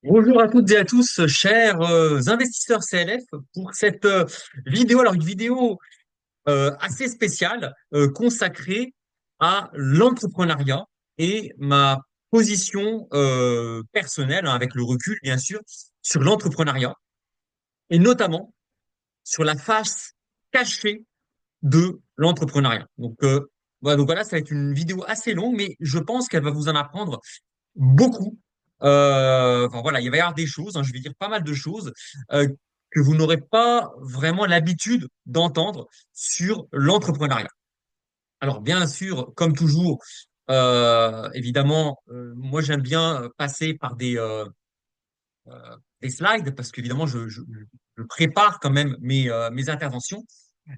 Bonjour à toutes et à tous, chers investisseurs CLF, pour cette vidéo. Alors, une vidéo assez spéciale consacrée à l'entrepreneuriat et ma position personnelle, hein, avec le recul, bien sûr, sur l'entrepreneuriat et notamment sur la face cachée de l'entrepreneuriat. Donc voilà, ça va être une vidéo assez longue, mais je pense qu'elle va vous en apprendre beaucoup. Enfin voilà, il va y avoir des choses, hein, je vais dire pas mal de choses euh, que vous n'aurez pas vraiment l'habitude d'entendre sur l'entrepreneuriat. Alors bien sûr, comme toujours, évidemment, moi j'aime bien passer par des slides parce qu'évidemment je prépare quand même mes interventions.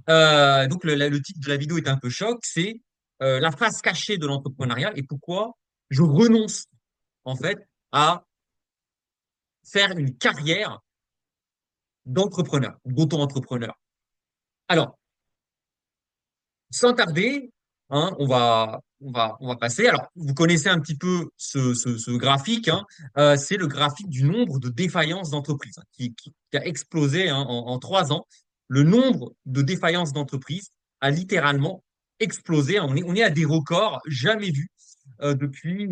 Donc le titre de la vidéo est un peu choc, c'est la face cachée de l'entrepreneuriat et pourquoi je renonce en fait à faire une carrière d'entrepreneur, d'auto-entrepreneur. Alors, sans tarder, hein, on va passer. Alors, vous connaissez un petit peu ce graphique, hein, c'est le graphique du nombre de défaillances d'entreprises, hein, qui a explosé, hein, en 3 ans. Le nombre de défaillances d'entreprises a littéralement explosé, hein. On est à des records jamais vus depuis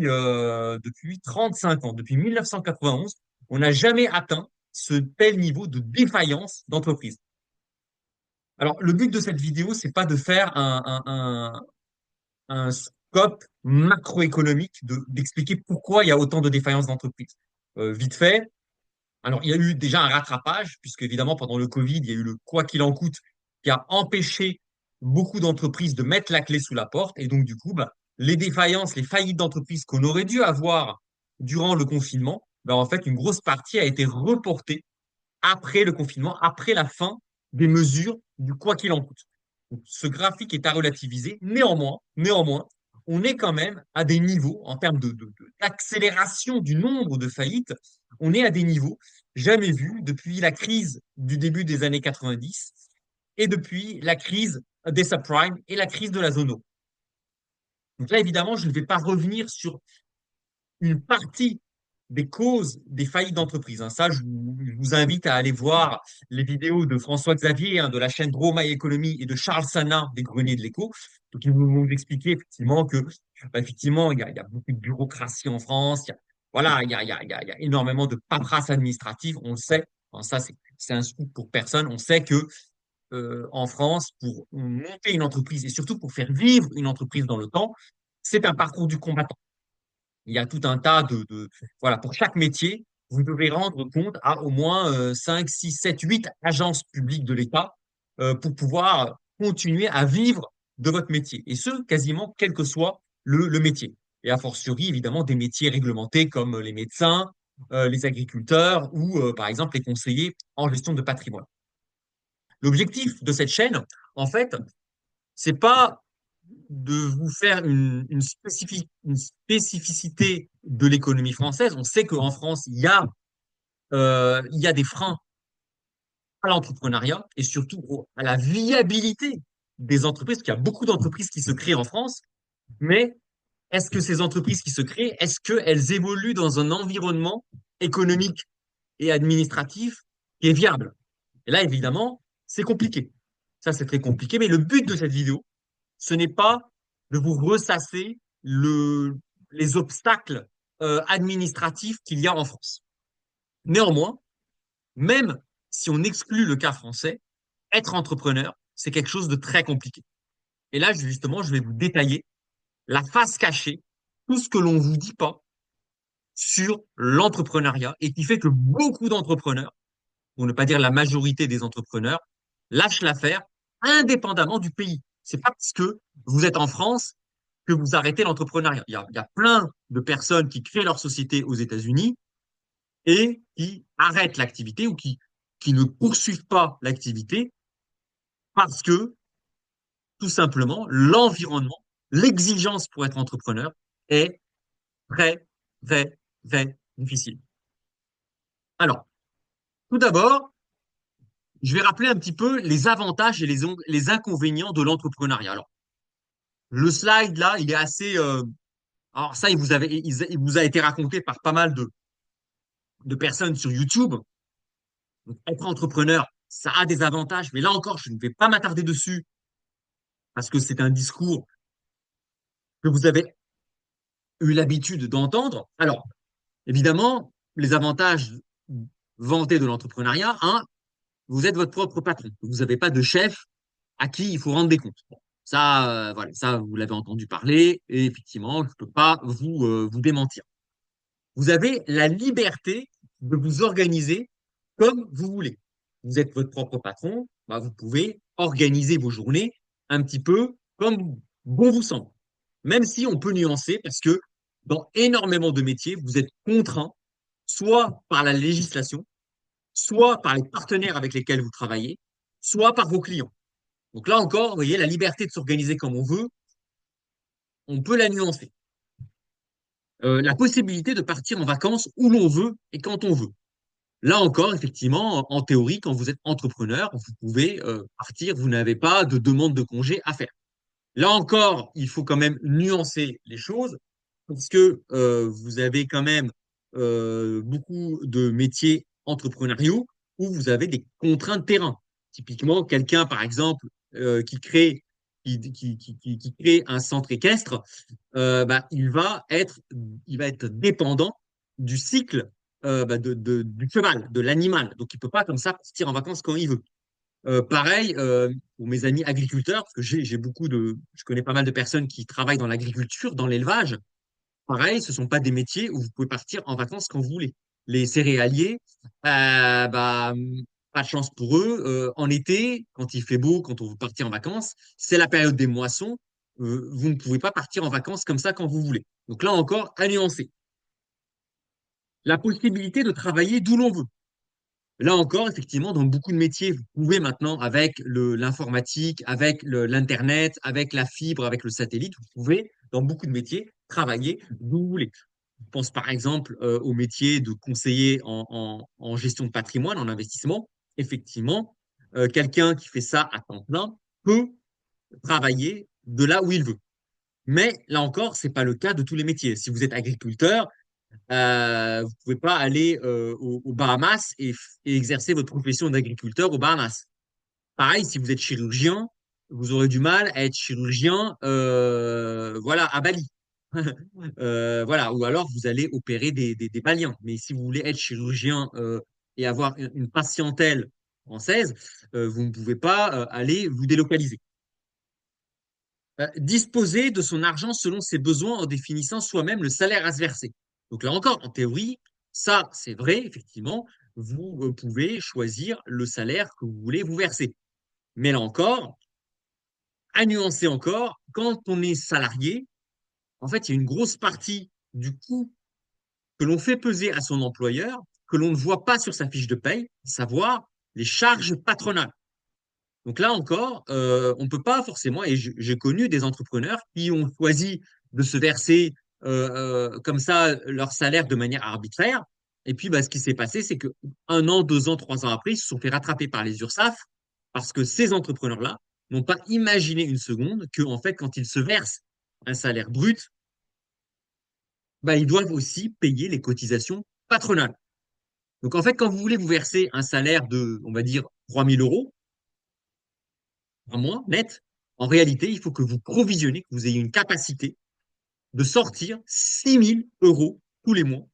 35 ans. Depuis 1991, on n'a jamais atteint ce tel niveau de défaillance d'entreprise. Alors, le but de cette vidéo, c'est pas de faire un scope macroéconomique, d'expliquer pourquoi il y a autant de défaillances d'entreprises. Vite fait, alors il y a eu déjà un rattrapage, puisque évidemment, pendant le Covid, il y a eu le quoi qu'il en coûte qui a empêché beaucoup d'entreprises de mettre la clé sous la porte. Et donc, du coup, bah, les défaillances, les faillites d'entreprises qu'on aurait dû avoir durant le confinement, bah, en fait, une grosse partie a été reportée après le confinement, après la fin des mesures du quoi qu'il en coûte. Donc, ce graphique est à relativiser. Néanmoins, on est quand même à des niveaux, en termes d'accélération du nombre de faillites, on est à des niveaux jamais vus depuis la crise du début des années 90 et depuis la crise des subprimes et la crise de la zone euro. Donc là, évidemment, je ne vais pas revenir sur une partie des causes des faillites d'entreprise, hein. Ça, je vous invite à aller voir les vidéos de François Xavier, hein, de la chaîne Droma Économie et de Charles Sana des Greniers de l'Écho. Donc, ils vont vous expliquer effectivement que, bah, effectivement, il y a beaucoup de bureaucratie en France. Voilà, il y a énormément de paperasse administrative. On le sait. Enfin, ça, c'est un scoop pour personne. On sait que en France, pour monter une entreprise et surtout pour faire vivre une entreprise dans le temps, c'est un parcours du combattant. Il y a tout un tas voilà, pour chaque métier, vous devez rendre compte à au moins 5, 6, 7, 8 agences publiques de l'État pour pouvoir continuer à vivre de votre métier. Et ce, quasiment quel que soit le métier. Et a fortiori, évidemment, des métiers réglementés comme les médecins, les agriculteurs ou, par exemple, les conseillers en gestion de patrimoine. L'objectif de cette chaîne, en fait, c'est pas de vous faire une spécificité de l'économie française. On sait qu'en France, il y a des freins à l'entrepreneuriat et surtout à la viabilité des entreprises, parce qu'il y a beaucoup d'entreprises qui se créent en France, mais est-ce que ces entreprises qui se créent, est-ce qu'elles évoluent dans un environnement économique et administratif qui est viable? Et là, évidemment, c'est compliqué. Ça, c'est très compliqué, mais le but de cette vidéo, ce n'est pas de vous ressasser les obstacles administratifs qu'il y a en France. Néanmoins, même si on exclut le cas français, être entrepreneur, c'est quelque chose de très compliqué. Et là, justement, je vais vous détailler la face cachée, tout ce que l'on ne vous dit pas sur l'entrepreneuriat et qui fait que beaucoup d'entrepreneurs, pour ne pas dire la majorité des entrepreneurs, lâchent l'affaire indépendamment du pays. C'est pas parce que vous êtes en France que vous arrêtez l'entrepreneuriat. Il y a plein de personnes qui créent leur société aux États-Unis et qui arrêtent l'activité ou qui ne poursuivent pas l'activité parce que, tout simplement, l'environnement, l'exigence pour être entrepreneur est très, très, très difficile. Alors, tout d'abord, je vais rappeler un petit peu les avantages et les inconvénients de l'entrepreneuriat. Alors, le slide là, il est assez. Alors ça, il vous a été raconté par pas mal de personnes sur YouTube. Donc, être entrepreneur, ça a des avantages, mais là encore, je ne vais pas m'attarder dessus parce que c'est un discours que vous avez eu l'habitude d'entendre. Alors, évidemment, les avantages vantés de l'entrepreneuriat, un, vous êtes votre propre patron. Vous n'avez pas de chef à qui il faut rendre des comptes. Bon, ça, voilà, ça, vous l'avez entendu parler, et effectivement, je ne peux pas vous démentir. Vous avez la liberté de vous organiser comme vous voulez. Vous êtes votre propre patron, bah, vous pouvez organiser vos journées un petit peu comme bon vous semble. Même si on peut nuancer, parce que dans énormément de métiers, vous êtes contraint soit par la législation, soit par les partenaires avec lesquels vous travaillez, soit par vos clients. Donc là encore, vous voyez, la liberté de s'organiser comme on veut, on peut la nuancer. La possibilité de partir en vacances où l'on veut et quand on veut. Là encore, effectivement, en théorie, quand vous êtes entrepreneur, vous pouvez partir, vous n'avez pas de demande de congé à faire. Là encore, il faut quand même nuancer les choses, parce que vous avez quand même beaucoup de métiers entrepreneuriaux où vous avez des contraintes terrain. Typiquement, quelqu'un, par exemple, qui crée un centre équestre, bah, il va être dépendant du cycle bah, du cheval, de l'animal. Donc, il ne peut pas comme ça partir en vacances quand il veut. Pareil pour mes amis agriculteurs, parce que je connais pas mal de personnes qui travaillent dans l'agriculture, dans l'élevage. Pareil, ce sont pas des métiers où vous pouvez partir en vacances quand vous voulez. Les céréaliers, bah, pas de chance pour eux. En été, quand il fait beau, quand on veut partir en vacances, c'est la période des moissons. Vous ne pouvez pas partir en vacances comme ça quand vous voulez. Donc là encore, à nuancer. La possibilité de travailler d'où l'on veut. Là encore, effectivement, dans beaucoup de métiers, vous pouvez maintenant, avec l'informatique, avec l'Internet, avec la fibre, avec le satellite, vous pouvez, dans beaucoup de métiers, travailler d'où vous voulez. Je pense par exemple au métier de conseiller en gestion de patrimoine, en investissement. Effectivement, quelqu'un qui fait ça à temps plein peut travailler de là où il veut. Mais là encore, c'est pas le cas de tous les métiers. Si vous êtes agriculteur, vous pouvez pas aller aux Bahamas et exercer votre profession d'agriculteur aux Bahamas. Pareil, si vous êtes chirurgien, vous aurez du mal à être chirurgien, voilà, à Bali. Voilà, ou alors vous allez opérer des Maliens. Mais si vous voulez être chirurgien et avoir une patientèle française, vous ne pouvez pas aller vous délocaliser. Disposer de son argent selon ses besoins en définissant soi-même le salaire à se verser. Donc là encore, en théorie, ça c'est vrai, effectivement, vous pouvez choisir le salaire que vous voulez vous verser. Mais là encore, à nuancer encore, quand on est salarié, en fait, il y a une grosse partie du coût que l'on fait peser à son employeur, que l'on ne voit pas sur sa fiche de paye, à savoir les charges patronales. Donc là encore, on ne peut pas forcément, et j'ai connu des entrepreneurs qui ont choisi de se verser comme ça leur salaire de manière arbitraire. Et puis, bah, ce qui s'est passé, c'est que 1 an, 2 ans, 3 ans après, ils se sont fait rattraper par les URSSAF parce que ces entrepreneurs-là n'ont pas imaginé une seconde que, en fait, quand ils se versent un salaire brut, bah, ils doivent aussi payer les cotisations patronales. Donc, en fait, quand vous voulez vous verser un salaire de, on va dire, 3 000 € par mois net, en réalité, il faut que vous provisionnez, que vous ayez une capacité de sortir 6 000 € tous les mois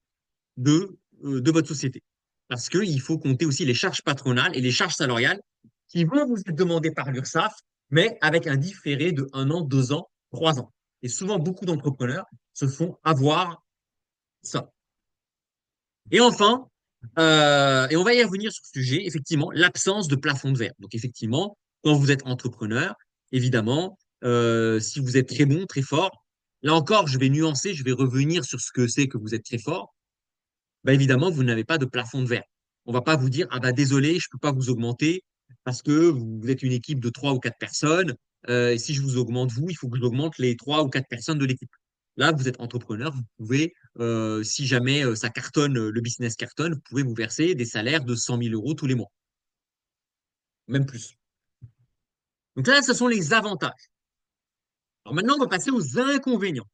de votre société. Parce qu'il faut compter aussi les charges patronales et les charges salariales qui vont vous être demandées par l'URSSAF, mais avec un différé de 1 an, 2 ans, 3 ans. Et souvent, beaucoup d'entrepreneurs se font avoir ça. Et enfin, et on va y revenir sur ce sujet, effectivement, l'absence de plafond de verre. Donc, effectivement, quand vous êtes entrepreneur, évidemment, si vous êtes très bon, très fort, là encore, je vais nuancer, je vais revenir sur ce que c'est que vous êtes très fort. Bah, évidemment, vous n'avez pas de plafond de verre. On va pas vous dire, ah bah désolé, je peux pas vous augmenter parce que vous êtes une équipe de 3 ou 4 personnes. Et si je vous augmente vous, il faut que j'augmente les 3 ou 4 personnes de l'équipe. Là, vous êtes entrepreneur, vous pouvez, si jamais ça cartonne, le business cartonne, vous pouvez vous verser des salaires de 100 000 € tous les mois, même plus. Donc là, ce sont les avantages. Alors maintenant, on va passer aux inconvénients.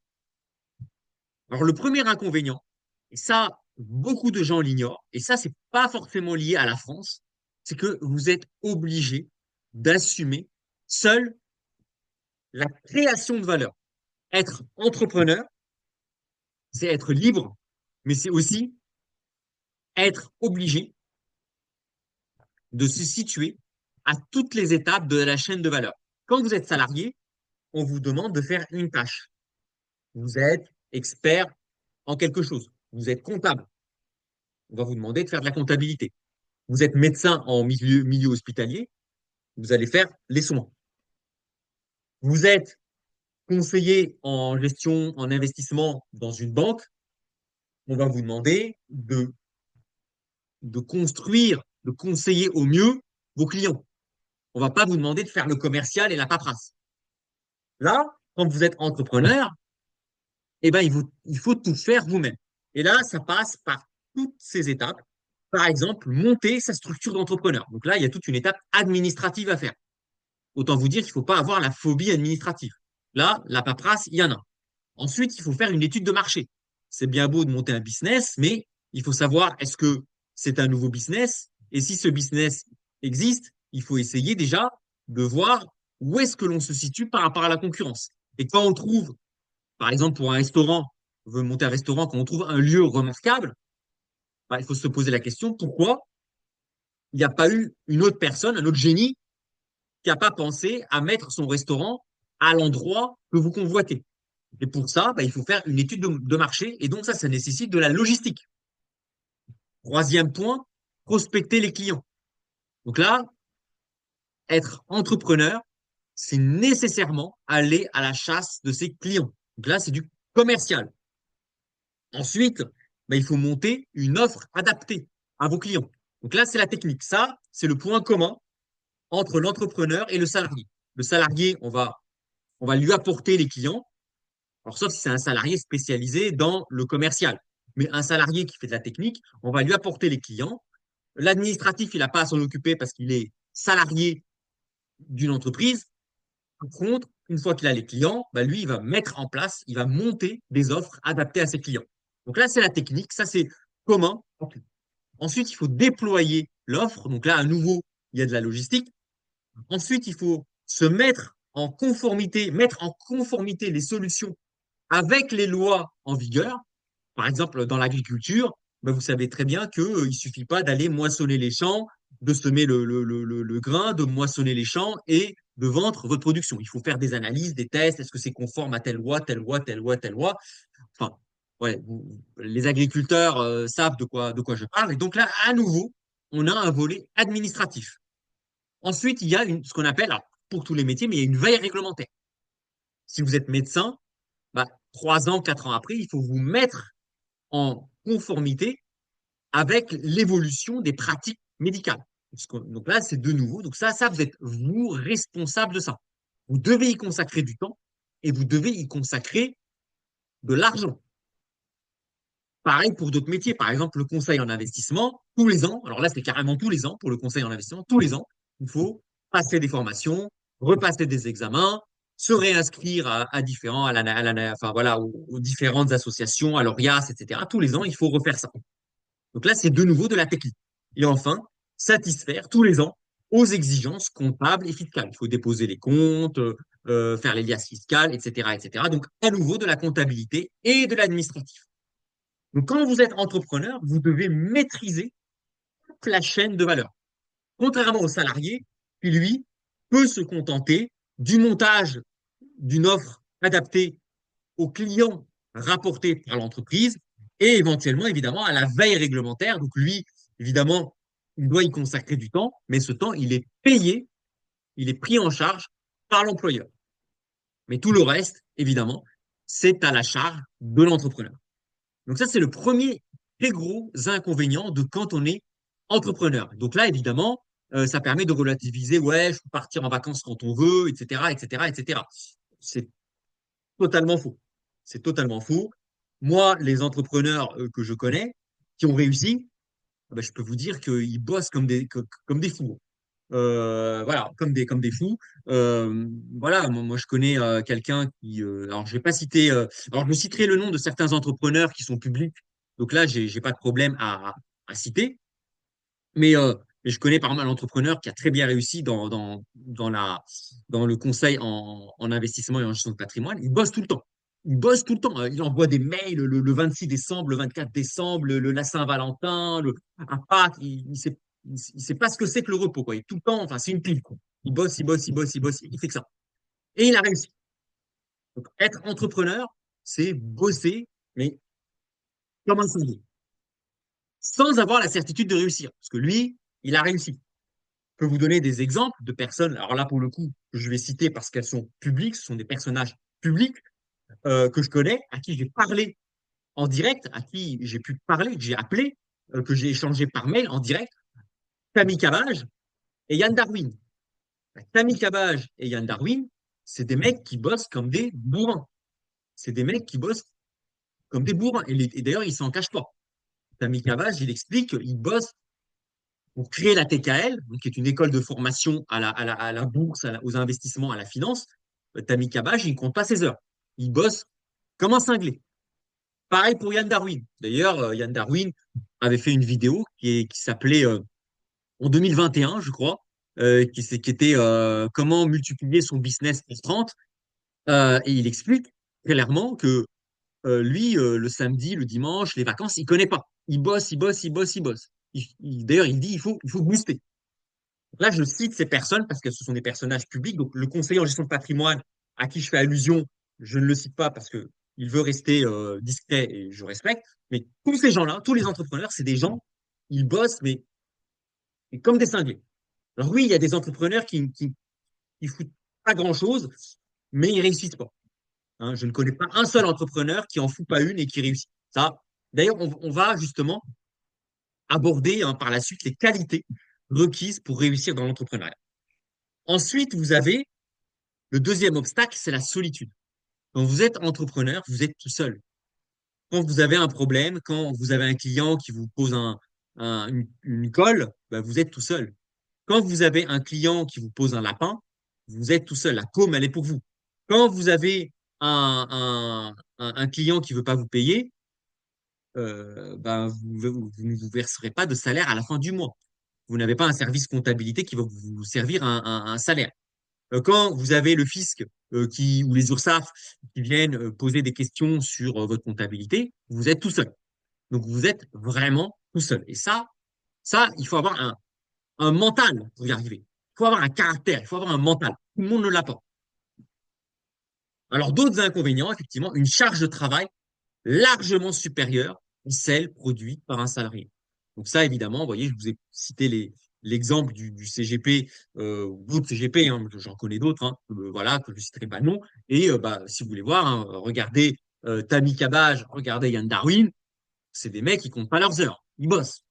Alors le premier inconvénient, et ça, beaucoup de gens l'ignorent, et ça, c'est pas forcément lié à la France, c'est que vous êtes obligé d'assumer seul la création de valeur. Être entrepreneur, c'est être libre, mais c'est aussi être obligé de se situer à toutes les étapes de la chaîne de valeur. Quand vous êtes salarié, on vous demande de faire une tâche. Vous êtes expert en quelque chose. Vous êtes comptable. On va vous demander de faire de la comptabilité. Vous êtes médecin en milieu hospitalier. Vous allez faire les soins. Vous êtes conseiller en gestion, en investissement dans une banque. On va vous demander de construire, de conseiller au mieux vos clients. On ne va pas vous demander de faire le commercial et la paperasse. Là, quand vous êtes entrepreneur, eh ben, il faut tout faire vous-même. Et là, ça passe par toutes ces étapes. Par exemple, monter sa structure d'entrepreneur. Donc là, il y a toute une étape administrative à faire. Autant vous dire qu'il ne faut pas avoir la phobie administrative. Là, la paperasse, il y en a. Ensuite, il faut faire une étude de marché. C'est bien beau de monter un business, mais il faut savoir est-ce que c'est un nouveau business? Et si ce business existe, il faut essayer déjà de voir où est-ce que l'on se situe par rapport à la concurrence. Et quand on trouve, par exemple, pour un restaurant, on veut monter un restaurant, quand on trouve un lieu remarquable, bah, il faut se poser la question pourquoi il n'y a pas eu une autre personne, un autre génie, qui n'a pas pensé à mettre son restaurant à l'endroit que vous convoitez. Et pour ça, bah, il faut faire une étude de marché. Et donc, ça nécessite de la logistique. Troisième point, prospecter les clients. Donc là, être entrepreneur, c'est nécessairement aller à la chasse de ses clients. Donc là, c'est du commercial. Ensuite, bah, il faut monter une offre adaptée à vos clients. Donc là, c'est la technique. Ça, c'est le point commun entre l'entrepreneur et le salarié. Le salarié, on va lui apporter les clients. Alors, sauf si c'est un salarié spécialisé dans le commercial. Mais un salarié qui fait de la technique, on va lui apporter les clients. L'administratif, il n'a pas à s'en occuper parce qu'il est salarié d'une entreprise. Par contre, une fois qu'il a les clients, bah lui, il va mettre en place, il va monter des offres adaptées à ses clients. Donc là, c'est la technique, ça c'est commun. Ensuite, il faut déployer l'offre. Donc là, à nouveau, il y a de la logistique. Ensuite, il faut se mettre en conformité les solutions avec les lois en vigueur. Par exemple, dans l'agriculture, ben, vous savez très bien qu'il ne suffit pas d'aller moissonner les champs, de semer le grain, de moissonner les champs et de vendre votre production. Il faut faire des analyses, des tests. Est-ce que c'est conforme à telle loi, telle loi, telle loi, telle loi? Enfin, ouais, les agriculteurs savent de quoi je parle. Et donc là, à nouveau, on a un volet administratif. Ensuite, il y a ce qu'on appelle, alors, pour tous les métiers, mais il y a une veille réglementaire. Si vous êtes médecin, bah, 3 ans, 4 ans après, il faut vous mettre en conformité avec l'évolution des pratiques médicales. Donc là, c'est de nouveau. Donc ça, vous êtes vous responsable de ça. Vous devez y consacrer du temps et vous devez y consacrer de l'argent. Pareil pour d'autres métiers. Par exemple, le conseil en investissement, tous les ans, alors là, c'est carrément tous les ans pour le conseil en investissement, tous les ans, il faut passer des formations, repasser des examens, se réinscrire à différents, enfin, voilà, aux différentes associations, à l'ORIAS, etc. Tous les ans, il faut refaire ça. Donc là, c'est de nouveau de la technique. Et enfin, satisfaire tous les ans aux exigences comptables et fiscales. Il faut déposer les comptes, faire les liasses fiscales, etc., etc. Donc, à nouveau, de la comptabilité et de l'administratif. Donc, quand vous êtes entrepreneur, vous devez maîtriser toute la chaîne de valeur. Contrairement au salarié, qui lui peut se contenter du montage d'une offre adaptée aux clients rapportés par l'entreprise et éventuellement, évidemment, à la veille réglementaire. Donc, lui, évidemment, il doit y consacrer du temps, mais ce temps, il est payé, il est pris en charge par l'employeur. Mais tout le reste, évidemment, c'est à la charge de l'entrepreneur. Donc ça, c'est le premier très gros inconvénient de quand on est entrepreneur. Donc là, évidemment, ça permet de relativiser, ouais, je peux partir en vacances quand on veut, etc., etc., etc. C'est totalement faux. C'est totalement faux. Moi, les entrepreneurs que je connais, qui ont réussi, ben, je peux vous dire qu'ils bossent comme des fous. Voilà, comme des fous. Voilà, moi, je connais quelqu'un qui, alors je vais pas citer, alors je citerai le nom de certains entrepreneurs qui sont publics Donc là, j'ai pas de problème à citer. Mais je connais par exemple un entrepreneur qui a très bien réussi dans le conseil en investissement et en gestion de patrimoine. Il bosse tout le temps. Il bosse tout le temps. Il envoie des mails le 26 décembre, le 24 décembre, la Saint-Valentin, à Pâques. Il sait pas ce que c'est que le repos, quoi. Il est tout le temps, enfin, c'est une pile, quoi. Il bosse, il bosse, il bosse, il bosse, il fait que ça. Et il a réussi. Donc, être entrepreneur, c'est bosser, mais comme un singe, sans avoir la certitude de réussir. Parce que lui, il a réussi. Peux vous donner des exemples de personnes, alors là pour le coup, que je vais citer parce qu'elles sont publiques, ce sont des personnages publics que je connais, à qui j'ai parlé en direct, à qui j'ai pu parler, que j'ai appelé, que j'ai échangé par mail en direct, Tammy Cabage et Yann Darwin. Tammy Cabage et Yann Darwin, c'est des mecs qui bossent comme des bourrins. C'est des mecs qui bossent comme des bourrins. Et d'ailleurs, ils s'en cachent pas. Tammy Cabage, il explique qu'il bosse pour créer la TKL, donc qui est une école de formation à la bourse, aux investissements, à la finance. Tammy Cabage, il ne compte pas ses heures. Il bosse comme un cinglé. Pareil pour Yann Darwin. D'ailleurs, Yann Darwin avait fait une vidéo qui s'appelait en 2021, je crois, qui était comment multiplier son business pour 30. Et il explique clairement que lui, le samedi, le dimanche, les vacances, il connaît pas. Il bosse, il bosse, il bosse, il bosse. D'ailleurs, il dit il faut booster. Là, je cite ces personnes parce que ce sont des personnages publics. Donc, le conseiller en gestion de patrimoine à qui je fais allusion, je ne le cite pas parce que il veut rester discret et je respecte. Mais tous ces gens-là, tous les entrepreneurs, c'est des gens, ils bossent, mais comme des cinglés. Alors oui, il y a des entrepreneurs qui foutent pas grand-chose, mais ils réussissent pas. Hein, je ne connais pas un seul entrepreneur qui en fout pas une et qui réussit. Ça, d'ailleurs, on va justement aborder hein, par la suite les qualités requises pour réussir dans l'entrepreneuriat. Ensuite, vous avez le deuxième obstacle, c'est la solitude. Quand vous êtes entrepreneur, vous êtes tout seul. Quand vous avez un problème, quand vous avez un client qui vous pose une colle, ben, vous êtes tout seul. Quand vous avez un client qui vous pose un lapin, vous êtes tout seul. La com, elle est pour vous. Quand vous avez un client qui veut pas vous payer, ben, vous ne vous verserez pas de salaire à la fin du mois. Vous n'avez pas un service comptabilité qui va vous servir un salaire. Quand vous avez le fisc ou les URSSAF qui viennent poser des questions sur votre comptabilité, vous êtes tout seul. Donc vous êtes vraiment tout seul. Et ça, il faut avoir un mental pour y arriver. Il faut avoir un caractère, il faut avoir un mental. Tout le monde ne l'a pas. Alors d'autres inconvénients, effectivement, une charge de travail largement supérieure à celle produite par un salarié. Donc ça, évidemment, vous voyez, je vous ai cité l'exemple du CGP ou d'autres CGP, hein, j'en connais d'autres, hein, voilà, que je ne citerai pas le nom. Et bah, si vous voulez voir, hein, regardez Tammy Cabage, regardez Yann Darwin, c'est des mecs qui comptent pas leurs heures, ils bossent.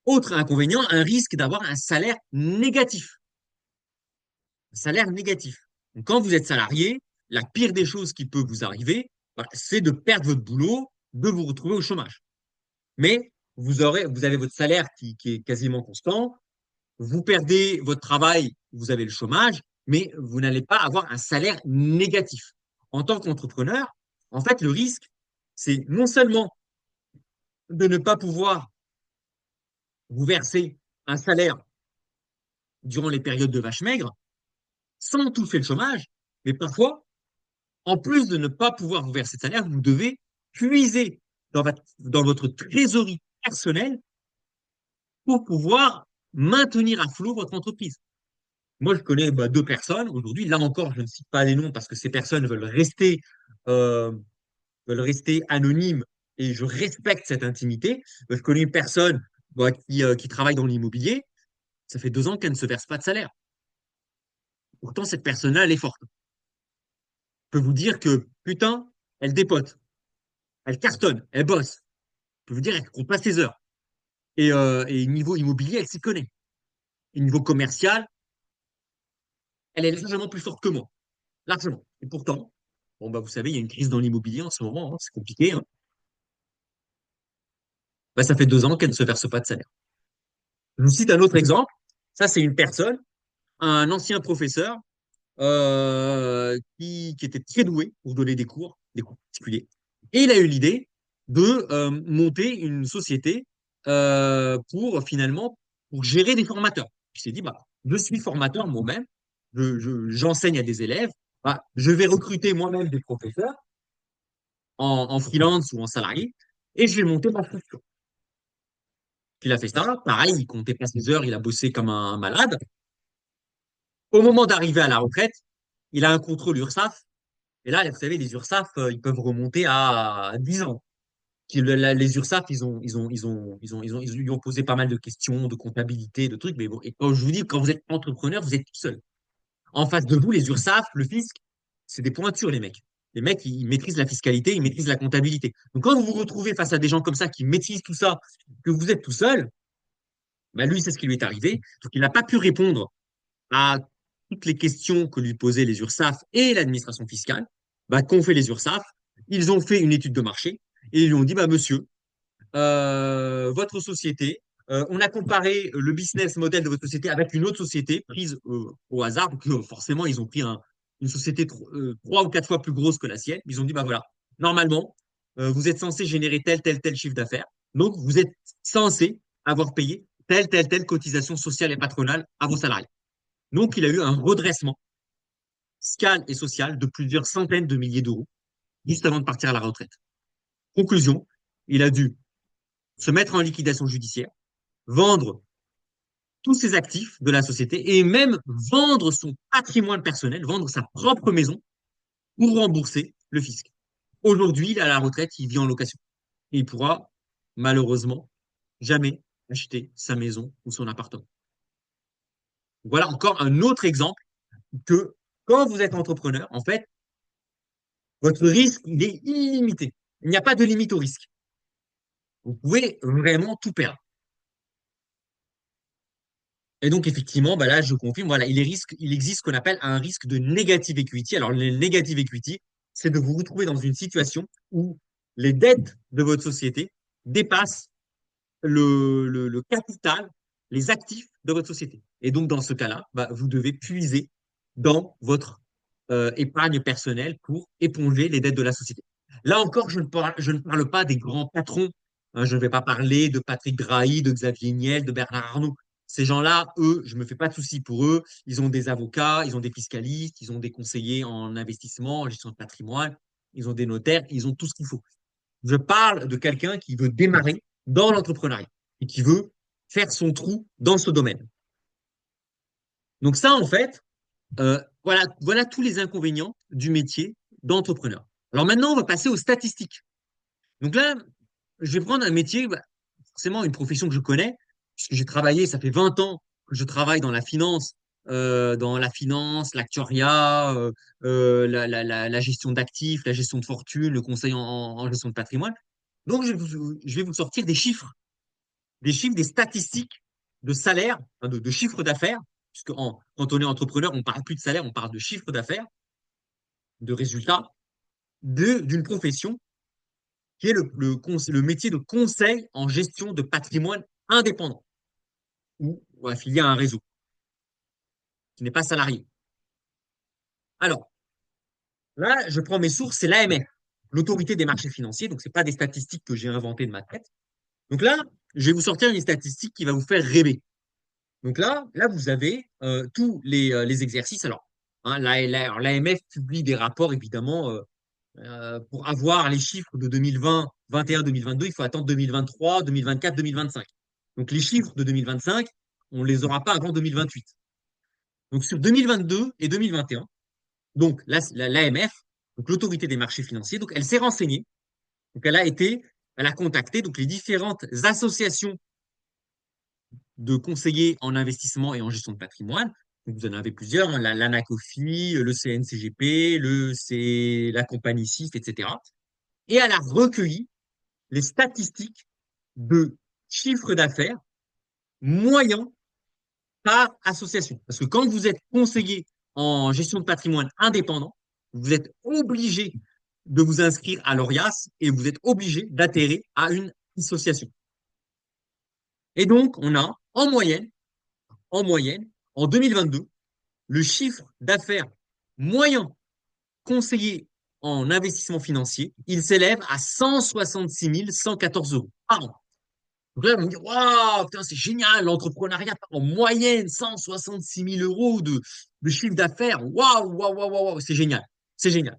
Autre inconvénient, un risque d'avoir un salaire négatif. Un salaire négatif. Donc, quand vous êtes salarié, la pire des choses qui peut vous arriver, bah, c'est de perdre votre boulot, de vous retrouver au chômage. Mais vous avez votre salaire qui est quasiment constant. Vous perdez votre travail, vous avez le chômage, mais vous n'allez pas avoir un salaire négatif. En tant qu'entrepreneur, en fait, le risque, c'est non seulement de ne pas pouvoir vous verser un salaire durant les périodes de vache maigre, sans toucher le chômage, mais parfois, en plus de ne pas pouvoir vous verser de salaire, vous devez puiser dans votre trésorerie personnelle pour pouvoir maintenir à flot votre entreprise. Moi, je connais bah, deux personnes aujourd'hui. Là encore, je ne cite pas les noms parce que ces personnes euh, veulent rester anonymes et je respecte cette intimité. Je connais une personne bah, qui travaille dans l'immobilier. Ça fait 2 ans qu'elle ne se verse pas de salaire. Pourtant, cette personne-là, elle est forte. Je peux vous dire que, putain, elle dépote, elle cartonne, elle bosse. Je peux vous dire, elle compte pas ses heures. Et niveau immobilier, elle s'y connaît. Et niveau commercial, elle est largement plus forte que moi. Largement. Et pourtant, bon, bah, vous savez, il y a une crise dans l'immobilier en ce moment, hein, c'est compliqué. Hein. Bah, ça fait 2 ans qu'elle ne se verse pas de salaire. Je vous cite un autre exemple. Ça, c'est une personne, un ancien professeur qui était très doué pour donner des cours particuliers. Et il a eu l'idée de monter une société pour finalement pour gérer des formateurs. Il s'est dit, bah, je suis formateur moi-même, j'enseigne à des élèves, bah, je vais recruter moi-même des professeurs en freelance ou en salarié et je vais monter ma structure. Puis il a fait ça, pareil, il comptait pas ses heures, il a bossé comme un malade. Au moment d'arriver à la retraite, il a un contrôle URSSAF. Et là, vous savez, les URSSAF, ils peuvent remonter à 10 ans. Les URSSAF, ils lui ont posé pas mal de questions, de comptabilité, de trucs. Mais bon, et quand je vous dis, quand vous êtes entrepreneur, vous êtes tout seul. En face de vous, les URSSAF, le fisc, c'est des pointures, les mecs. Les mecs, ils maîtrisent la fiscalité, ils maîtrisent la comptabilité. Donc, quand vous vous retrouvez face à des gens comme ça qui maîtrisent tout ça, que vous êtes tout seul, bah, lui, c'est ce qui lui est arrivé. Donc, il n'a pas pu répondre à toutes les questions que lui posaient les URSSAF et l'administration fiscale. Bah, qu'ont fait les URSSAF? Ils ont fait une étude de marché et ils lui ont dit, bah, monsieur, votre société, on a comparé le business model de votre société avec une autre société prise au hasard. Donc, forcément, ils ont pris une société 3 ou 4 fois plus grosse que la sienne. Ils ont dit, bah voilà, normalement, vous êtes censé générer tel chiffre d'affaires. Donc, vous êtes censé avoir payé telle cotisation sociale et patronale à vos salariés. Donc, il a eu un redressement fiscal et social de plusieurs centaines de milliers d'euros juste avant de partir à la retraite. Conclusion, il a dû se mettre en liquidation judiciaire, vendre tous ses actifs de la société et même vendre son patrimoine personnel, vendre sa propre maison pour rembourser le fisc. Aujourd'hui, il est à la retraite, il vit en location. Et il pourra, malheureusement, jamais acheter sa maison ou son appartement. Voilà encore un autre exemple que quand vous êtes entrepreneur, en fait, votre risque, il est illimité. Il n'y a pas de limite au risque. Vous pouvez vraiment tout perdre. Et donc, effectivement, bah là, je confirme, voilà, il existe ce qu'on appelle un risque de negative equity. Alors, le negative equity, c'est de vous retrouver dans une situation où les dettes de votre société dépassent le capital, les actifs de votre société. Et donc, dans ce cas-là, bah, vous devez puiser dans votre épargne personnelle pour éponger les dettes de la société. Là encore, je ne parle pas des grands patrons. Hein, je ne vais pas parler de Patrick Drahi, de Xavier Niel, de Bernard Arnault. Ces gens-là, eux, je ne me fais pas de soucis pour eux. Ils ont des avocats, ils ont des fiscalistes, ils ont des conseillers en investissement, en gestion de patrimoine, ils ont des notaires, ils ont tout ce qu'il faut. Je parle de quelqu'un qui veut démarrer dans l'entrepreneuriat et qui veut faire son trou dans ce domaine. Donc ça, en fait, voilà tous les inconvénients du métier d'entrepreneur. Alors maintenant, on va passer aux statistiques. Donc là, je vais prendre un métier, bah, forcément une profession que je connais, puisque j'ai travaillé, ça fait 20 ans que je travaille dans la finance, l'actuariat, la gestion d'actifs, la gestion de fortune, le conseil en gestion de patrimoine. Donc, je vais vous sortir des chiffres, des statistiques de salaire, hein, de chiffre d'affaires, puisque quand on est entrepreneur, on ne parle plus de salaire, on parle de chiffre d'affaires, de résultats, d'une profession qui est le métier de conseil en gestion de patrimoine indépendant ou affilié à un réseau qui n'est pas salarié. Alors, là, je prends mes sources, c'est l'AMF, l'autorité des marchés financiers, donc ce n'est pas des statistiques que j'ai inventées de ma tête. Donc là, je vais vous sortir une statistique qui va vous faire rêver. Donc là vous avez tous les exercices. Alors, hein, l'AMF publie des rapports, évidemment, pour avoir les chiffres de 2020, 21, 2022, il faut attendre 2023, 2024, 2025. Donc, les chiffres de 2025, on ne les aura pas avant 2028. Donc, sur 2022 et 2021, donc l'AMF, donc l'autorité des marchés financiers, donc elle s'est renseignée, donc elle a contacté donc les différentes associations de conseillers en investissement et en gestion de patrimoine. Donc, vous en avez plusieurs, hein, l'ANACOFI, le CNCGP, la compagnie CIF, etc. Et elle a recueilli les statistiques de chiffre d'affaires moyen par association. Parce que quand vous êtes conseiller en gestion de patrimoine indépendant, vous êtes obligé de vous inscrire à l'ORIAS et vous êtes obligé d'adhérer à une association. Et donc, on a en moyenne, en 2022, le chiffre d'affaires moyen conseiller en investissement financier, il s'élève à 166 114 euros par an. Donc là, on me dit, waouh, putain, c'est génial, l'entrepreneuriat en moyenne, 166 000 euros de chiffre d'affaires. Waouh, waouh, waouh, waouh, c'est génial. C'est génial.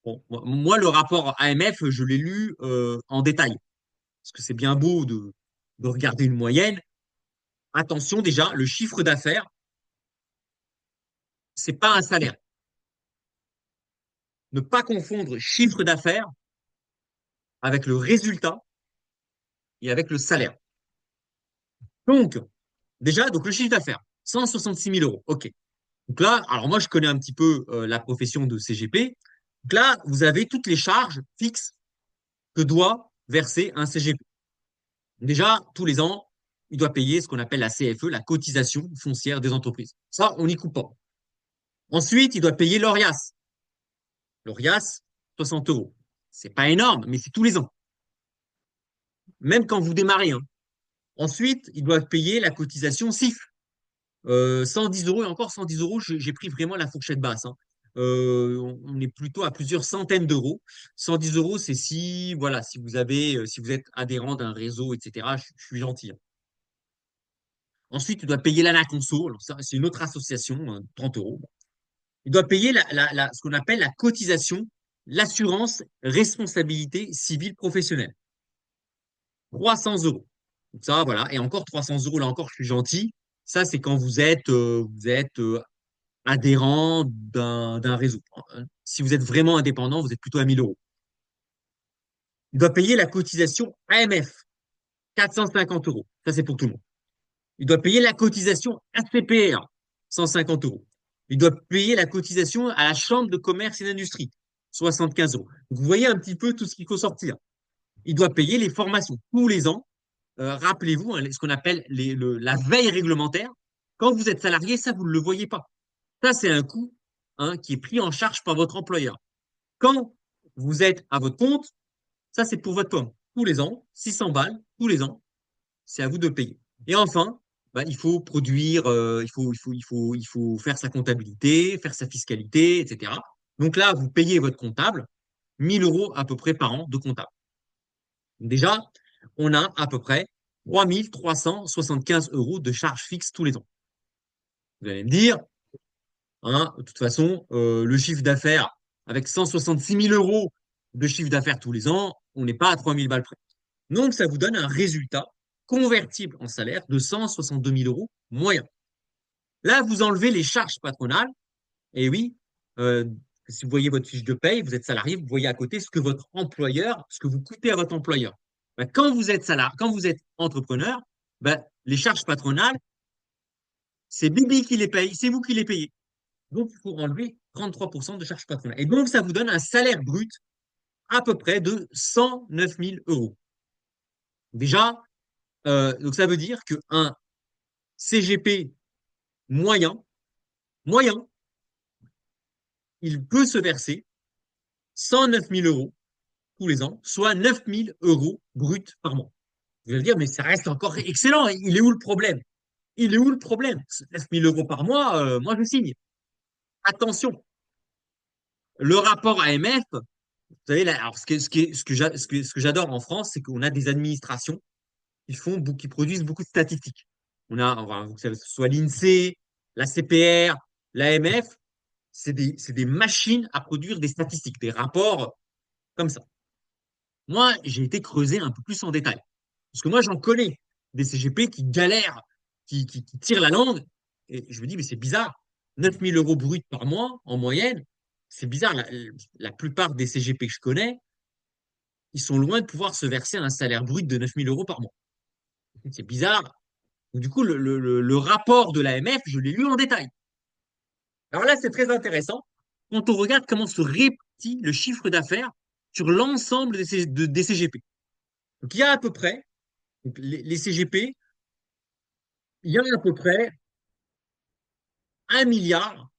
Bon, moi, le rapport AMF, je l'ai lu en détail. Parce que c'est bien beau de regarder une moyenne. Attention, déjà, le chiffre d'affaires, c'est pas un salaire. Ne pas confondre chiffre d'affaires avec le résultat et avec le salaire. Donc, déjà, donc le chiffre d'affaires, 166 000 euros. OK. Donc là, alors moi, je connais un petit peu la profession de CGP. Donc là, vous avez toutes les charges fixes que doit verser un CGP. Déjà, tous les ans, il doit payer ce qu'on appelle la CFE, la cotisation foncière des entreprises. Ça, on n'y coupe pas. Ensuite, il doit payer l'ORIAS. L'ORIAS, 60 euros. C'est pas énorme, mais c'est tous les ans. Même quand vous démarrez, hein. Ensuite, il doit payer la cotisation CIF. 110 euros et encore 110 euros, j'ai pris vraiment la fourchette basse, hein. On est plutôt à plusieurs centaines d'euros. 110 euros, c'est si, voilà, si vous avez, si vous êtes adhérent d'un réseau, etc. Je suis gentil, hein. Ensuite, il doit payer l'ANACONSO. Alors ça, c'est une autre association, 30 euros. Il doit payer ce qu'on appelle la cotisation, l'assurance responsabilité civile professionnelle. 300 euros. Donc ça, voilà. Et encore 300 euros, là encore, je suis gentil. Ça, c'est quand vous êtes adhérent d'un réseau. Si vous êtes vraiment indépendant, vous êtes plutôt à 1000 euros. Il doit payer la cotisation AMF, 450 euros. Ça, c'est pour tout le monde. Il doit payer la cotisation ACPR, 150 euros. Il doit payer la cotisation à la Chambre de commerce et d'industrie, 75 euros. Donc, vous voyez un petit peu tout ce qu'il faut sortir. Il doit payer les formations tous les ans. Rappelez-vous, hein, ce qu'on appelle la veille réglementaire. Quand vous êtes salarié, ça, vous ne le voyez pas. Ça, c'est un coût, hein, qui est pris en charge par votre employeur. Quand vous êtes à votre compte, ça, c'est pour votre pomme. Tous les ans, 600 balles, tous les ans, c'est à vous de payer. Et enfin, bah, il faut produire, il faut faire sa comptabilité, faire sa fiscalité, etc. Donc là, vous payez votre comptable 1000 euros à peu près par an de comptable. Déjà, on a à peu près 3 375 euros de charges fixes tous les ans. Vous allez me dire, hein, de toute façon, le chiffre d'affaires, avec 166 000 euros de chiffre d'affaires tous les ans, on n'est pas à 3000 balles près. Donc, ça vous donne un résultat convertible en salaire de 162 000 euros moyen. Là, vous enlevez les charges patronales. Et oui, euh, si vous voyez votre fiche de paye, vous êtes salarié, vous voyez à côté ce que votre employeur, ce que vous coûtez à votre employeur. Ben, quand vous êtes salarié, quand vous êtes entrepreneur, ben, les charges patronales, c'est Bibi qui les paye, c'est vous qui les payez. Donc, il faut enlever 33% de charges patronales. Et donc, ça vous donne un salaire brut à peu près de 109 000 euros. Déjà, donc ça veut dire qu'un CGP moyen, moyen, il peut se verser 109 000 euros tous les ans, soit 9 000 euros bruts par mois. Vous allez dire, mais ça reste encore excellent. Il est où le problème? Il est où le problème? 9 000 euros par mois, moi je signe. Attention, le rapport AMF, vous savez, là, alors ce que j'adore en France, c'est qu'on a des administrations qui produisent beaucoup de statistiques. On a, enfin, que ce soit l'INSEE, la CPR, l'AMF, c'est des machines à produire des statistiques, des rapports comme ça. Moi, j'ai été creusé un peu plus en détail. Parce que moi, j'en connais des CGP qui galèrent, qui tirent la langue. Et je me dis, mais c'est bizarre. 9 000 euros bruts par mois, en moyenne, c'est bizarre. La plupart des CGP que je connais, ils sont loin de pouvoir se verser un salaire brut de 9 000 euros par mois. C'est bizarre. Donc, du coup, le rapport de l'AMF, je l'ai lu en détail. Alors là, c'est très intéressant quand on regarde comment se répartit le chiffre d'affaires sur l'ensemble des CGP. Donc, il y a à peu près, donc, les CGP, il y a à peu près 1 milliard.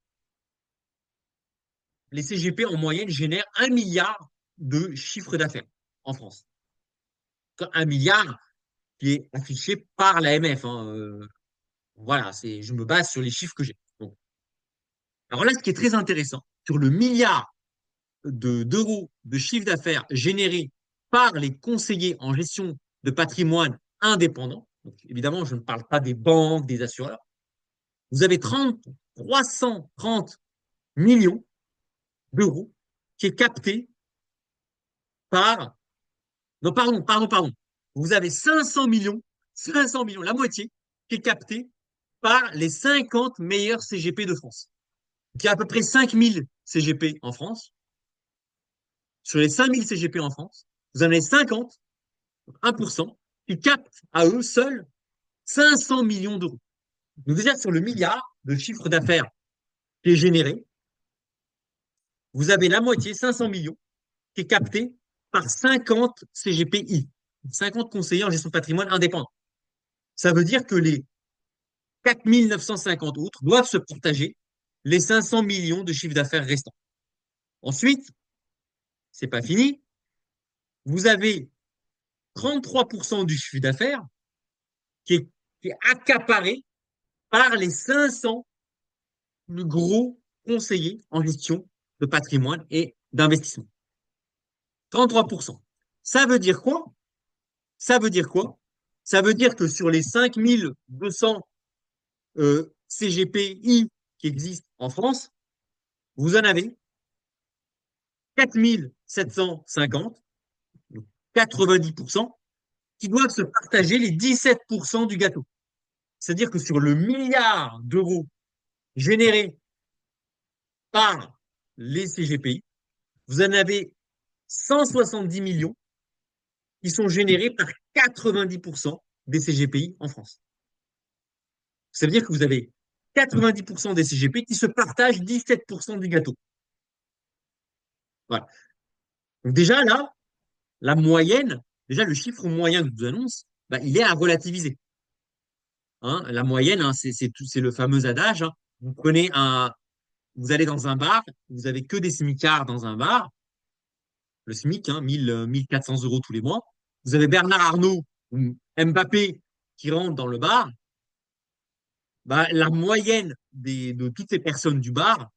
Les CGP en moyenne génèrent 1 milliard de chiffre d'affaires en France. 1 milliard qui est affiché par l'AMF, hein. Voilà, je me base sur les chiffres que j'ai. Bon. Alors là, ce qui est très intéressant, sur le milliard d'euros de chiffre d'affaires généré par les conseillers en gestion de patrimoine indépendants, donc évidemment, je ne parle pas des banques, des assureurs, vous avez 330 millions d'euros qui est capté par. Non, pardon. Vous avez 500 millions, la moitié, qui est capté par les 50 meilleurs CGP de France. Il y a à peu près 5000 CGP en France. Sur les 5000 CGP en France, vous en avez 50, 1%, qui captent à eux seuls 500 millions d'euros. Donc déjà, sur le milliard de chiffre d'affaires qui est généré, vous avez la moitié, 500 millions, qui est capté par 50 CGPI, 50 conseillers en gestion de patrimoine indépendants. Ça veut dire que les 4950 autres doivent se partager les 500 millions de chiffre d'affaires restants. Ensuite, c'est pas fini, vous avez 33% du chiffre d'affaires qui est accaparé par les 500 plus gros conseillers en gestion de patrimoine et d'investissement. 33%. Ça veut dire quoi? Ça veut dire quoi? Ça veut dire que sur les 5200 CGPI qui existent en France, vous en avez 4750, 90%, qui doivent se partager les 17% du gâteau. C'est-à-dire que sur le milliard d'euros générés par les CGPI, vous en avez 170 millions qui sont générés par 90% des CGPI en France. Ça veut dire que vous avez 90% des CGP qui se partagent 17% du gâteau. Voilà. Donc déjà là, la moyenne, déjà le chiffre moyen que je vous annonce, bah, il est à relativiser. Hein, la moyenne, hein, c'est le fameux adage. Hein. Vous allez dans un bar, vous avez que des smicards dans un bar, le SMIC, hein, 1400 euros tous les mois. Vous avez Bernard Arnault ou Mbappé qui rentrent dans le bar. Bah, la moyenne de toutes ces personnes du bar,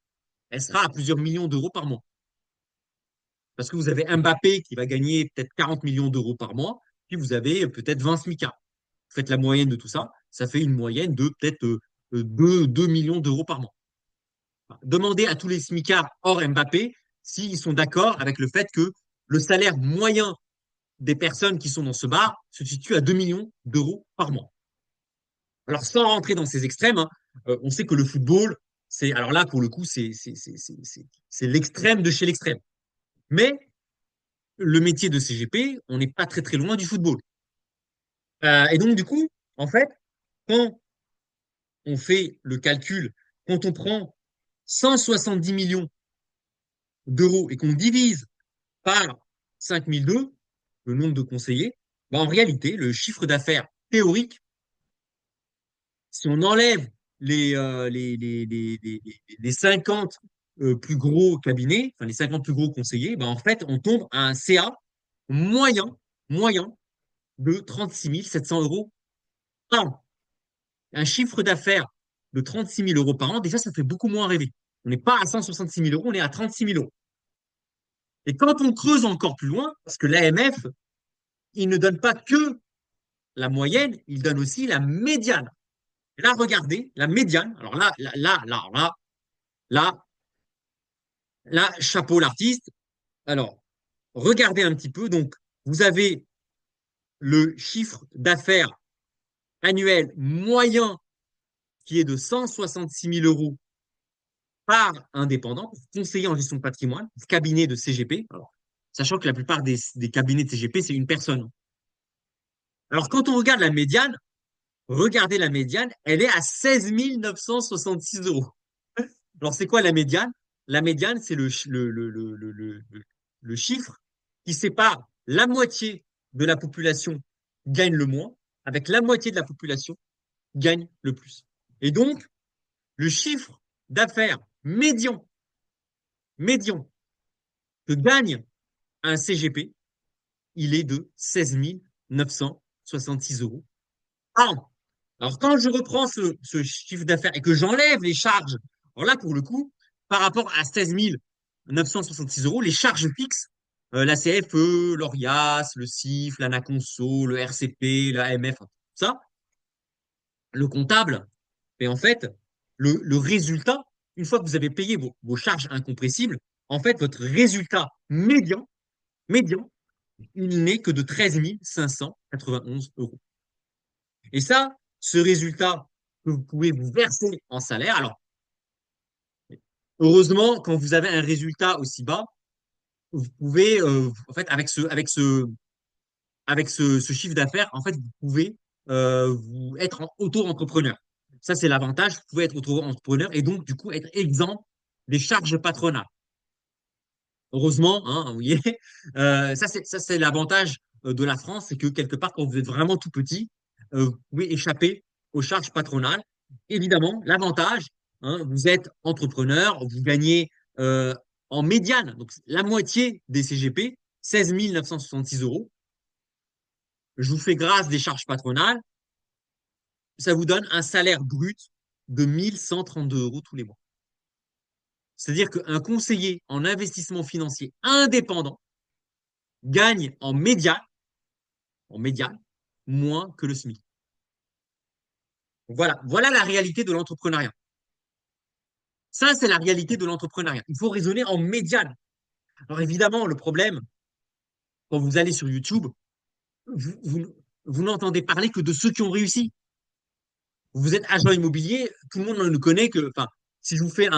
elle sera à plusieurs millions d'euros par mois. Parce que vous avez Mbappé qui va gagner peut-être 40 millions d'euros par mois, puis vous avez peut-être 20 smicards. Vous faites la moyenne de tout ça, ça fait une moyenne de peut-être 2 millions d'euros par mois. Demandez à tous les smicards hors Mbappé s'ils sont d'accord avec le fait que le salaire moyen des personnes qui sont dans ce bar se situe à 2 millions d'euros par mois. Alors, sans rentrer dans ces extrêmes, hein, on sait que le football, alors là, pour le coup, c'est l'extrême de chez l'extrême. Mais le métier de CGP, on n'est pas très très loin du football. Et donc, du coup, en fait, quand on fait le calcul, quand on prend 170 millions d'euros et qu'on divise par 5002, le nombre de conseillers, bah, en réalité, le chiffre d'affaires théorique, si on enlève les 50 plus gros cabinets, enfin les 50 plus gros conseillers, bah, en fait, on tombe à un CA moyen, moyen de 36 700 euros par an. Un chiffre d'affaires de 36 000 euros par an, déjà, ça fait beaucoup moins rêver. On n'est pas à 166 000 euros, on est à 36 000 euros. Et quand on creuse encore plus loin, parce que l'AMF, il ne donne pas que la moyenne, il donne aussi la médiane. Et là, regardez, la médiane, alors là, là, chapeau l'artiste. Alors, regardez un petit peu. Donc, vous avez le chiffre d'affaires annuel moyen qui est de 166 000 euros par indépendant, conseiller en gestion de patrimoine, cabinet de CGP. Alors, sachant que la plupart des cabinets de CGP, c'est une personne. Alors, quand on regarde la médiane, regardez la médiane, elle est à 16 966 euros. Alors, c'est quoi la médiane? La médiane, c'est le chiffre qui sépare la moitié de la population gagne le moins, avec la moitié de la population gagne le plus. Et donc, le chiffre d'affaires médian que gagne un CGP, il est de 16 966 euros par an. Alors, quand je reprends ce chiffre d'affaires et que j'enlève les charges, alors là, pour le coup, par rapport à 16 000 966 euros, les charges fixes, la CFE, l'ORIAS, le CIF, l'ANACONSO, le RCP, la AMF, tout ça, le comptable. Et en fait, le résultat, une fois que vous avez payé vos charges incompressibles, en fait, votre résultat médian, il n'est que de 13 591 euros. Et ça, ce résultat que vous pouvez vous verser en salaire, alors heureusement, quand vous avez un résultat aussi bas, vous pouvez, en fait, avec ce chiffre d'affaires, en fait, vous pouvez vous être auto-entrepreneur. Ça, c'est l'avantage. Vous pouvez être auto-entrepreneur et donc, du coup, être exempt des charges patronales. Heureusement, hein, vous voyez, ça, c'est l'avantage de la France, c'est que quelque part, quand vous êtes vraiment tout petit, vous pouvez échapper aux charges patronales. Évidemment, l'avantage, hein, vous êtes entrepreneur, vous gagnez en médiane, donc la moitié des CGP, 16 966 euros. Je vous fais grâce des charges patronales, ça vous donne un salaire brut de 1 132 euros tous les mois. C'est-à-dire qu'un conseiller en investissement financier indépendant gagne en médiane, moins que le SMIC. Voilà la réalité de l'entrepreneuriat. Ça, c'est la réalité de l'entrepreneuriat. Il faut raisonner en médiane. Alors évidemment, le problème, quand vous allez sur YouTube, vous, vous, vous n'entendez parler que de ceux qui ont réussi. Vous êtes agent immobilier, tout le monde ne connaît que, enfin, si je vous fais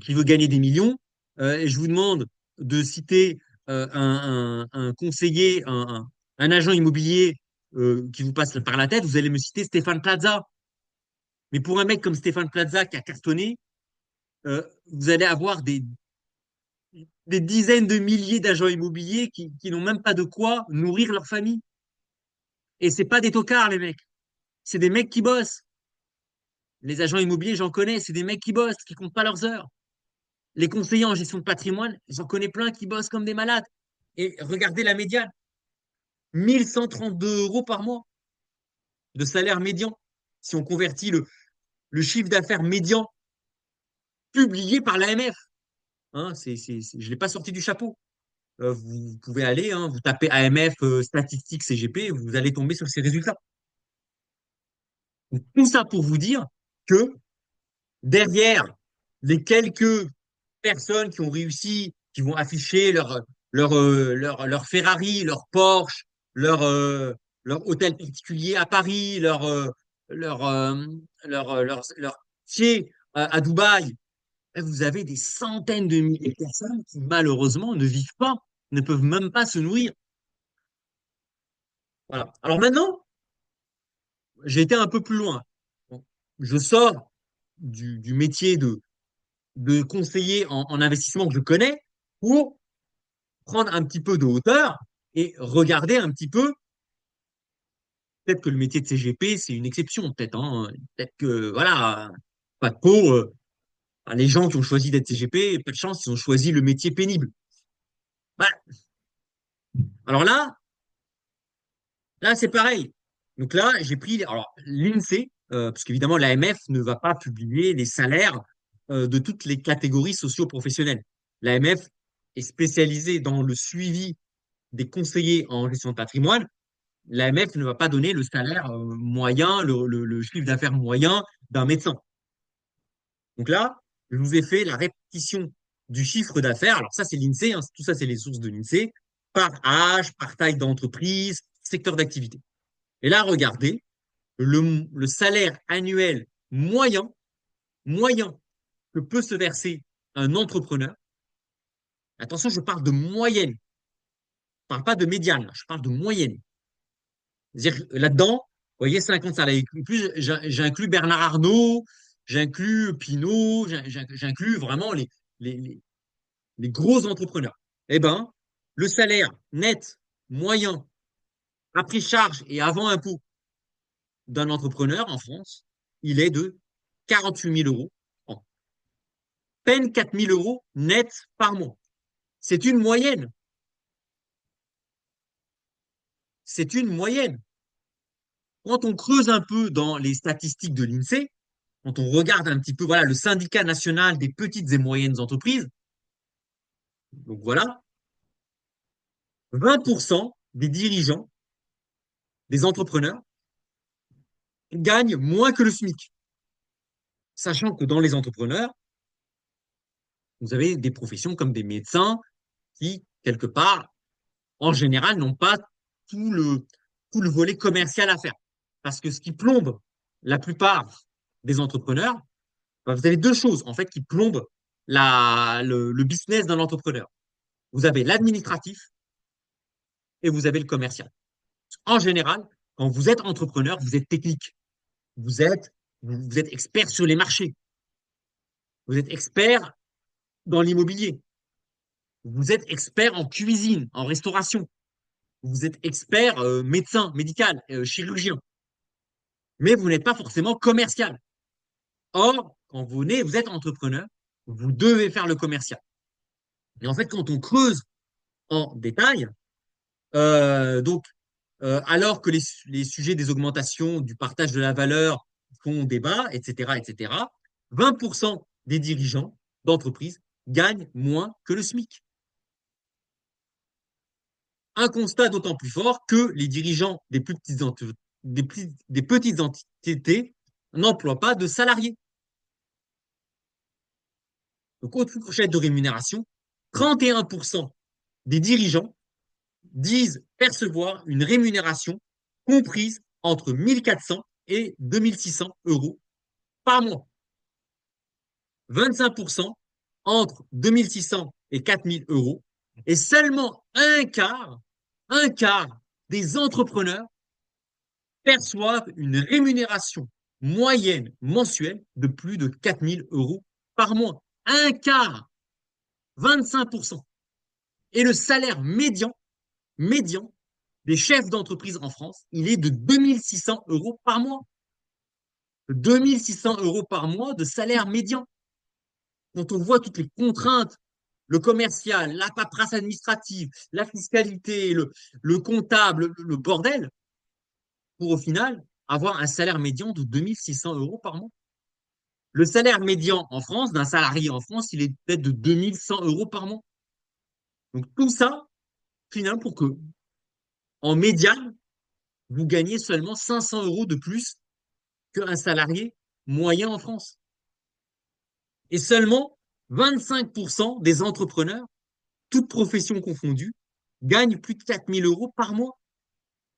qui veut gagner des millions, et je vous demande de citer un conseiller, un agent immobilier qui vous passe par la tête, vous allez me citer Stéphane Plaza. Mais pour un mec comme Stéphane Plaza qui a cartonné, vous allez avoir des dizaines de milliers d'agents immobiliers qui n'ont même pas de quoi nourrir leur famille. Et c'est pas des tocards, les mecs. C'est des mecs qui bossent. Les agents immobiliers, j'en connais, c'est des mecs qui bossent, qui comptent pas leurs heures. Les conseillers en gestion de patrimoine, j'en connais plein qui bossent comme des malades. Et regardez la médiane, 1 132 euros par mois de salaire médian. Si on convertit le chiffre d'affaires médian publié par l'AMF, hein, je ne l'ai pas sorti du chapeau. Vous pouvez aller, hein, vous tapez AMF statistiques CGP, vous allez tomber sur ces résultats. Donc, tout ça pour vous dire que derrière les quelques personnes qui ont réussi, qui vont afficher leur Ferrari, leur Porsche, leur, euh, leur hôtel particulier à Paris, leur, euh, leur pied à Dubaï. Et vous avez des centaines de milliers de personnes qui, malheureusement, ne vivent pas, ne peuvent même pas se nourrir. Voilà. Alors maintenant, j'ai été un peu plus loin. Bon, je sors du métier de conseiller en investissement que je connais pour prendre un petit peu de hauteur et regarder un petit peu. Peut-être que le métier de CGP, c'est une exception, peut-être. Hein. Peut-être que, voilà, pas de peau. Les gens qui ont choisi d'être CGP, peu de chance, ils ont choisi le métier pénible. Bah, alors là, c'est pareil. Donc là, j'ai pris, alors, l'INSEE, parce qu'évidemment, l'AMF ne va pas publier les salaires de toutes les catégories socio-professionnelles. L'AMF est spécialisée dans le suivi des conseillers en gestion de patrimoine. L'AMF ne va pas donner le salaire moyen, le chiffre d'affaires moyen d'un médecin. Donc là, je vous ai fait la répétition du chiffre d'affaires. Alors ça, c'est l'INSEE, hein, tout ça, c'est les sources de l'INSEE, par âge, par taille d'entreprise, secteur d'activité. Et là, regardez, le salaire annuel moyen que peut se verser un entrepreneur. Attention, je parle de moyenne, je ne parle pas de médiane, je parle de moyenne. C'est-à-dire que là-dedans, vous voyez, 50 salariés. Plus, j'inclus Bernard Arnault, j'inclus Pinot, j'inclus vraiment les, les- les gros entrepreneurs. Eh ben, le salaire net moyen après charge et avant impôt d'un entrepreneur en France, il est de 48 000 euros, en peine 4 000 euros net par mois. C'est une moyenne. C'est une moyenne. Quand on creuse un peu dans les statistiques de l'INSEE, quand on regarde un petit peu, voilà, le syndicat national des petites et moyennes entreprises, donc voilà, 20% des dirigeants, des entrepreneurs, gagnent moins que le SMIC. Sachant que dans les entrepreneurs, vous avez des professions comme des médecins qui, quelque part, en général, n'ont pas tout le, tout le volet commercial à faire. Parce que ce qui plombe la plupart des entrepreneurs, ben, vous avez deux choses, en fait, qui plombent le business d'un entrepreneur. Vous avez l'administratif et vous avez le commercial. En général, quand vous êtes entrepreneur, vous êtes technique. Vous êtes, vous êtes expert sur les marchés. Vous êtes expert dans l'immobilier. Vous êtes expert en cuisine, en restauration. Vous êtes expert médecin, médical, chirurgien. Mais vous n'êtes pas forcément commercial. Or, quand vous êtes entrepreneur, vous devez faire le commercial. Et en fait, quand on creuse en détail, donc, alors que les sujets des augmentations, du partage de la valeur font débat, etc., etc., 20% des dirigeants d'entreprises gagnent moins que le SMIC. Un constat d'autant plus fort que les dirigeants des petites entités n'emploient pas de salariés. Donc, autre fourchette de rémunération, 31% des dirigeants disent percevoir une rémunération comprise entre 1400 et 2600 euros par mois. 25% entre 2600 et 4000 euros. Et seulement un quart des entrepreneurs perçoivent une rémunération moyenne mensuelle de plus de 4000 euros par mois. Un quart, 25%. Et le salaire médian des chefs d'entreprise en France, il est de 2600 euros par mois. 2600 euros par mois de salaire médian. Quand on voit toutes les contraintes, le commercial, la paperasse administrative, la fiscalité, le comptable, le bordel, pour au final avoir un salaire médian de 2600 euros par mois. Le salaire médian en France, d'un salarié en France, il est peut-être de 2100 euros par mois. Donc tout ça, finalement, pour que, en médiane, vous gagnez seulement 500 euros de plus qu'un salarié moyen en France. Et seulement 25% des entrepreneurs, toutes professions confondues, gagnent plus de 4000 euros par mois.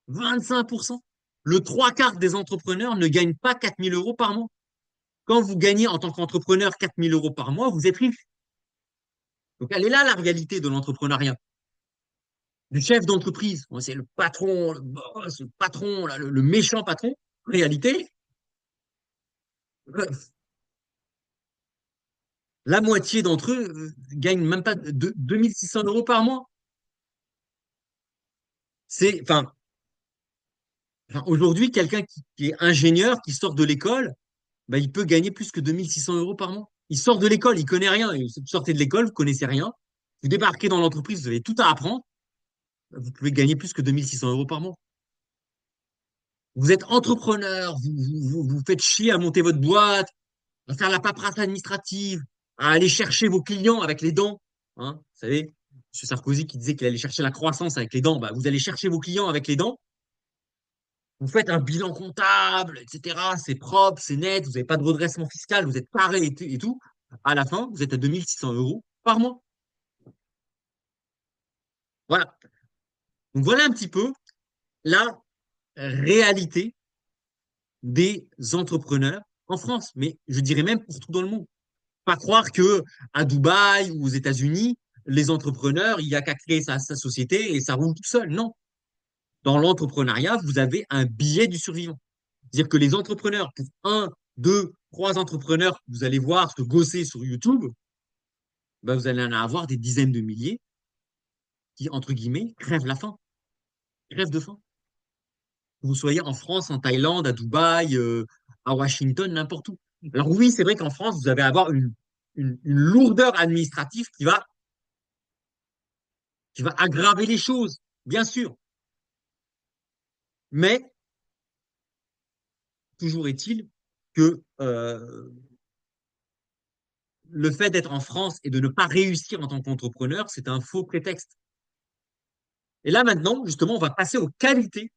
25%. Le trois quarts des entrepreneurs ne gagnent pas 4000 euros par mois. Quand vous gagnez en tant qu'entrepreneur 4000 euros par mois, vous êtes riche. Donc, elle est là la réalité de l'entrepreneuriat. Du chef d'entreprise, c'est le patron, le boss, le patron, là, le méchant patron. En réalité, la moitié d'entre eux gagnent même pas 2600 euros par mois. C'est, aujourd'hui, quelqu'un qui est ingénieur, qui sort de l'école, bah, il peut gagner plus que 2600 euros par mois. Il sort de l'école, il connaît rien. Vous sortez de l'école, vous connaissez rien. Vous débarquez dans l'entreprise, vous avez tout à apprendre. Vous pouvez gagner plus que 2600 euros par mois. Vous êtes entrepreneur, vous faites chier à monter votre boîte, à faire la paperasse administrative, à aller chercher vos clients avec les dents. Hein, vous savez, M. Sarkozy qui disait qu'il allait chercher la croissance avec les dents, bah, vous allez chercher vos clients avec les dents. Vous faites un bilan comptable, etc. C'est propre, c'est net, vous n'avez pas de redressement fiscal, vous êtes carré et tout. À la fin, vous êtes à 2600 euros par mois. Voilà. Donc voilà un petit peu la réalité des entrepreneurs en France, mais je dirais même partout dans le monde. Pas croire que à Dubaï ou aux États-Unis, les entrepreneurs, il n'y a qu'à créer sa société et ça roule tout seul. Non. Dans l'entrepreneuriat, vous avez un billet du survivant. C'est-à-dire que les entrepreneurs, pour un, deux, trois entrepreneurs, vous allez voir se gosser sur YouTube, ben vous allez en avoir des dizaines de milliers qui, entre guillemets, crèvent la faim, crèvent de faim. Que vous soyez en France, en Thaïlande, à Dubaï, à Washington, n'importe où. Alors oui, c'est vrai qu'en France, vous allez avoir une lourdeur administrative qui va aggraver les choses, bien sûr. Mais toujours est-il que le fait d'être en France et de ne pas réussir en tant qu'entrepreneur, c'est un faux prétexte. Et là, maintenant, justement, on va passer aux qualités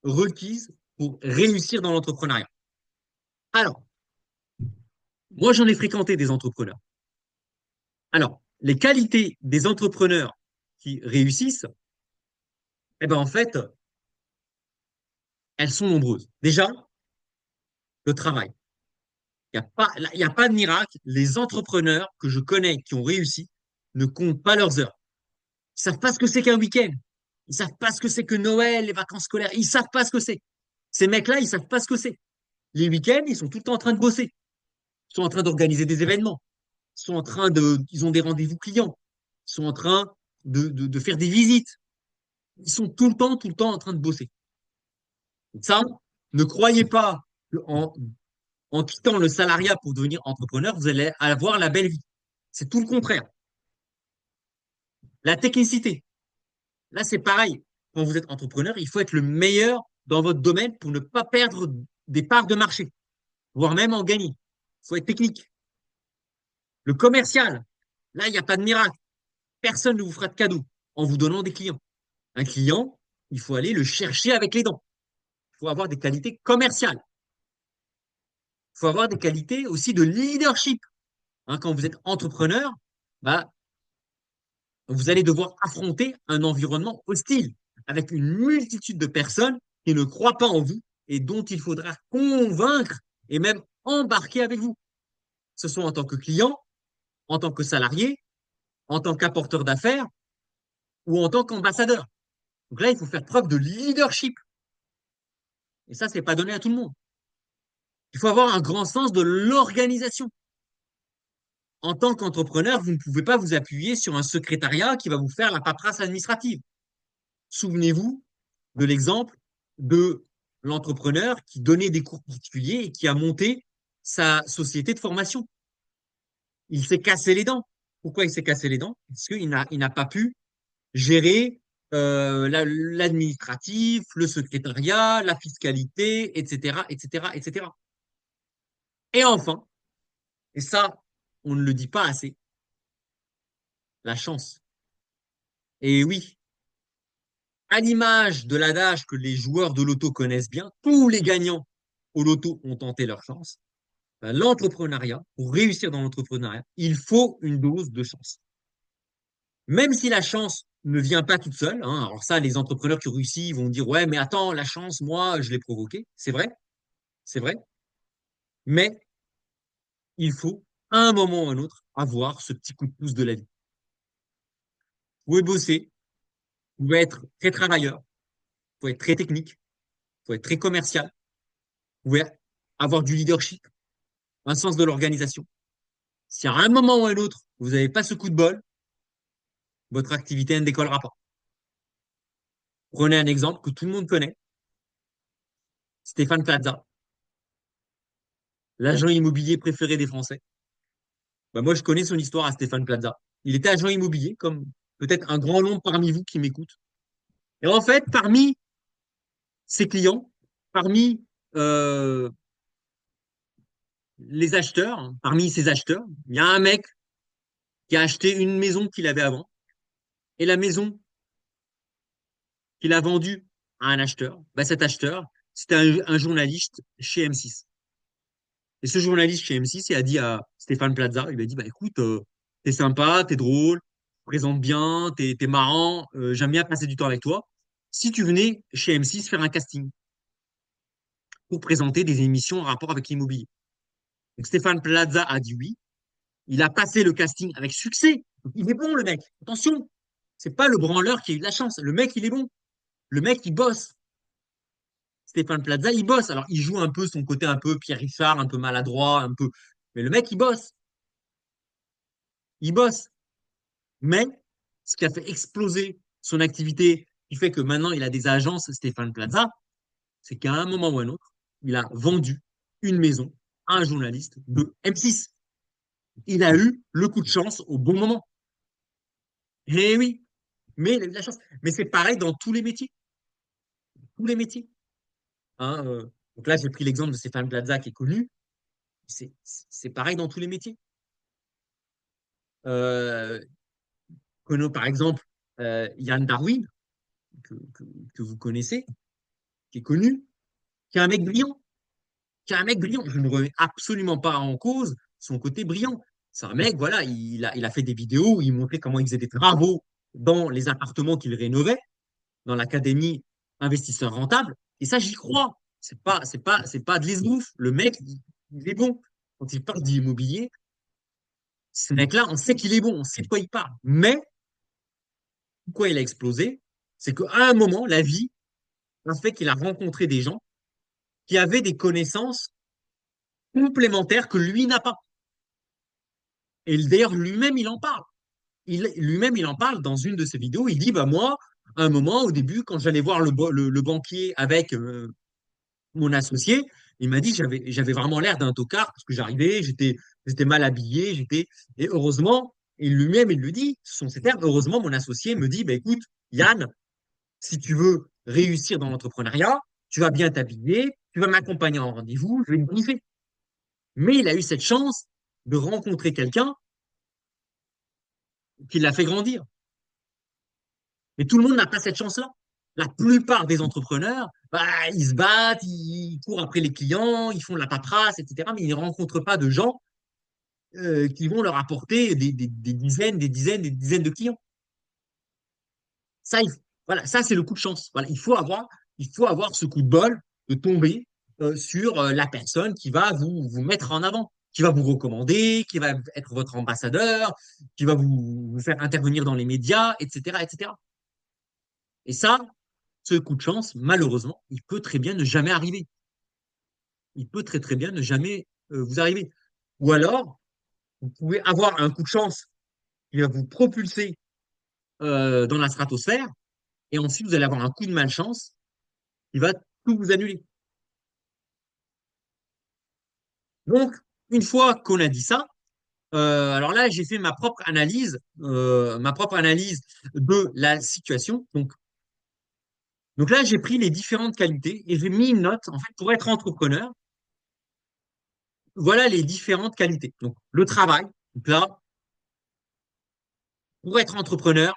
requises pour réussir dans l'entrepreneuriat. Alors, moi, j'en ai fréquenté des entrepreneurs. Alors, les qualités des entrepreneurs qui réussissent, eh ben, en fait, elles sont nombreuses. Déjà, le travail. Il y a pas de miracle. Les entrepreneurs que je connais qui ont réussi ne comptent pas leurs heures. Ils savent pas ce que c'est qu'un week-end. Ils savent pas ce que c'est que Noël, les vacances scolaires. Ils savent pas ce que c'est. Ces mecs-là, ils savent pas ce que c'est. Les week-ends, ils sont tout le temps en train de bosser. Ils sont en train d'organiser des événements. Ils ont des rendez-vous clients. Ils sont en train de faire des visites. Ils sont tout le temps en train de bosser. Ça, ne croyez pas en quittant le salariat pour devenir entrepreneur, vous allez avoir la belle vie. C'est tout le contraire. La technicité. Là, c'est pareil. Quand vous êtes entrepreneur, il faut être le meilleur dans votre domaine pour ne pas perdre des parts de marché, voire même en gagner. Il faut être technique. Le commercial. Là, il n'y a pas de miracle. Personne ne vous fera de cadeau en vous donnant des clients. Un client, il faut aller le chercher avec les dents. Il faut avoir des qualités commerciales. Il faut avoir des qualités aussi de leadership. Hein, quand vous êtes entrepreneur, bah, vous allez devoir affronter un environnement hostile avec une multitude de personnes qui ne croient pas en vous et dont il faudra convaincre et même embarquer avec vous. Ce soit en tant que client, en tant que salarié, en tant qu'apporteur d'affaires ou en tant qu'ambassadeur. Donc là, il faut faire preuve de leadership. Et ça, c'est pas donné à tout le monde. Il faut avoir un grand sens de l'organisation. En tant qu'entrepreneur, vous ne pouvez pas vous appuyer sur un secrétariat qui va vous faire la paperasse administrative. Souvenez-vous de l'exemple de l'entrepreneur qui donnait des cours particuliers et qui a monté sa société de formation. Il s'est cassé les dents. Pourquoi il s'est cassé les dents? Parce il n'a pas pu gérer l'administratif, le secrétariat, la fiscalité, etc., etc., etc. Et enfin, et ça, on ne le dit pas assez, la chance. Et oui, à l'image de l'adage que les joueurs de loto connaissent bien, tous les gagnants au loto ont tenté leur chance. Ben, l'entrepreneuriat, pour réussir dans l'entrepreneuriat, il faut une dose de chance. Même si la chance ne vient pas toute seule, hein, alors ça, les entrepreneurs qui ont réussi vont dire, ouais, mais attends, la chance, moi, je l'ai provoquée. C'est vrai, mais il faut, à un moment ou à un autre, avoir ce petit coup de pouce de la vie. Vous pouvez bosser, vous pouvez être très travailleur, vous pouvez être très technique, vous pouvez être très commercial, vous pouvez avoir du leadership, un sens de l'organisation. Si à un moment ou à un autre, vous n'avez pas ce coup de bol, votre activité ne décollera pas. Prenez un exemple que tout le monde connaît, Stéphane Plaza, l'agent immobilier préféré des Français. Ben moi, je connais son histoire à Stéphane Plaza. Il était agent immobilier, comme peut-être un grand nombre parmi vous qui m'écoutent. Et en fait, parmi ses clients, parmi euh, les acheteurs, hein, parmi ses acheteurs, il y a un mec qui a acheté une maison qu'il avait avant. Et la maison qu'il a vendue à un acheteur, ben cet acheteur, c'était un journaliste chez M6. Et ce journaliste chez M6, il a dit à Stéphane Plaza, il lui a dit, bah écoute, t'es sympa, t'es drôle, tu te présentes bien, t'es marrant, j'aime bien passer du temps avec toi. Si tu venais chez M6 faire un casting pour présenter des émissions en rapport avec l'immobilier. Donc Stéphane Plaza a dit oui. Il a passé le casting avec succès. Donc, il est bon, le mec. Attention, c'est pas le branleur qui a eu de la chance. Le mec, il est bon. Le mec, il bosse. Stéphane Plaza, il bosse. Alors, il joue un peu son côté un peu Pierre Richard, un peu maladroit, un peu. Mais le mec, il bosse. Il bosse. Mais ce qui a fait exploser son activité, qui fait que maintenant il a des agences, Stéphane Plaza, c'est qu'à un moment ou à un autre, il a vendu une maison à un journaliste de M6. Il a eu le coup de chance au bon moment. Eh oui, mais il a eu de la chance. Mais c'est pareil dans tous les métiers. Tous les métiers. Hein, Donc là, j'ai pris l'exemple de Stéphane Plaza qui est connu. C'est pareil dans tous les métiers. Euh, par exemple, Yann Darwin, que, que, que vous connaissez, qui est connu, qui est un mec brillant, qui est un mec brillant. Je ne remets absolument pas en cause son côté brillant. C'est un mec, voilà, il a fait des vidéos où il montrait comment il faisait des travaux dans les appartements qu'il rénovait, dans l'académie investisseur rentable. Et ça, j'y crois. C'est pas de l'esbrouf. Le mec, il est bon. Quand il parle d'immobilier, ce mec-là, on sait qu'il est bon, on sait de quoi il parle. Mais pourquoi il a explosé? C'est qu'à un moment, la vie a fait qu'il a rencontré des gens qui avaient des connaissances complémentaires que lui n'a pas. Et d'ailleurs, lui-même, il en parle. Lui-même, il en parle dans une de ses vidéos. Il dit, bah moi, à un moment, au début, quand j'allais voir le banquier avec mon associé, il m'a dit que j'avais vraiment l'air d'un tocard parce que j'arrivais, j'étais mal habillé, et heureusement, et lui-même, il le dit, ce sont ses termes, heureusement, mon associé me dit, bah écoute, Yann, si tu veux réussir dans l'entrepreneuriat, tu vas bien t'habiller, tu vas m'accompagner en rendez-vous, je vais te briefer. Mais il a eu cette chance de rencontrer quelqu'un qui l'a fait grandir. Mais tout le monde n'a pas cette chance-là. La plupart des entrepreneurs, bah, ils se battent, ils courent après les clients, ils font de la paperasse, etc. Mais ils ne rencontrent pas de gens qui vont leur apporter des dizaines, des dizaines, des dizaines de clients. Ça, voilà, ça c'est le coup de chance. Voilà, il faut avoir ce coup de bol de tomber sur la personne qui va vous mettre en avant, qui va vous recommander, qui va être votre ambassadeur, qui va vous faire intervenir dans les médias, etc., etc. Et ça, ce coup de chance, malheureusement, il peut très bien ne jamais arriver. Il peut très très bien ne jamais vous arriver. Ou alors, vous pouvez avoir un coup de chance qui va vous propulser dans la stratosphère, et ensuite vous allez avoir un coup de malchance qui va tout vous annuler. Donc, une fois qu'on a dit ça, alors là, j'ai fait ma propre analyse de la situation. Donc là, j'ai pris les différentes qualités et j'ai mis une note, en fait, pour être entrepreneur. Voilà les différentes qualités. Donc, le travail. Donc là, pour être entrepreneur,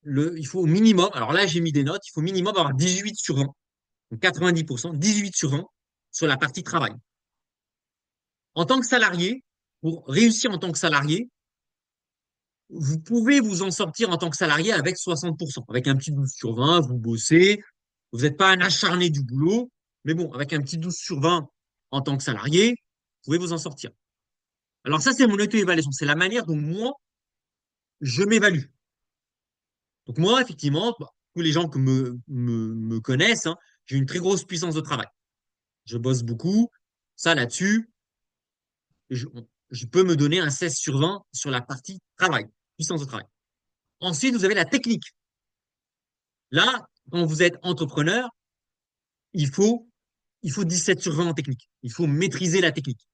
il faut au minimum, alors là, j'ai mis des notes, il faut au minimum avoir 18 sur 20, donc 90%, 18 sur 20 sur la partie travail. En tant que salarié, pour réussir en tant que salarié, vous pouvez vous en sortir en tant que salarié avec 60%, avec un petit 12 sur 20, vous bossez, vous n'êtes pas un acharné du boulot, mais bon, avec un petit 12 sur 20 en tant que salarié, vous pouvez vous en sortir. Alors ça, c'est mon auto-évaluation, c'est la manière dont moi, je m'évalue. Donc moi, effectivement, bah, tous les gens que me connaissent, hein, j'ai une très grosse puissance de travail. Je bosse beaucoup. Ça, là-dessus, je, je peux me donner un 16 sur 20 sur la partie travail, puissance de travail. Ensuite, vous avez la technique. Là, quand vous êtes entrepreneur, il faut, il faut 17 sur 20 en technique. Il faut maîtriser la technique.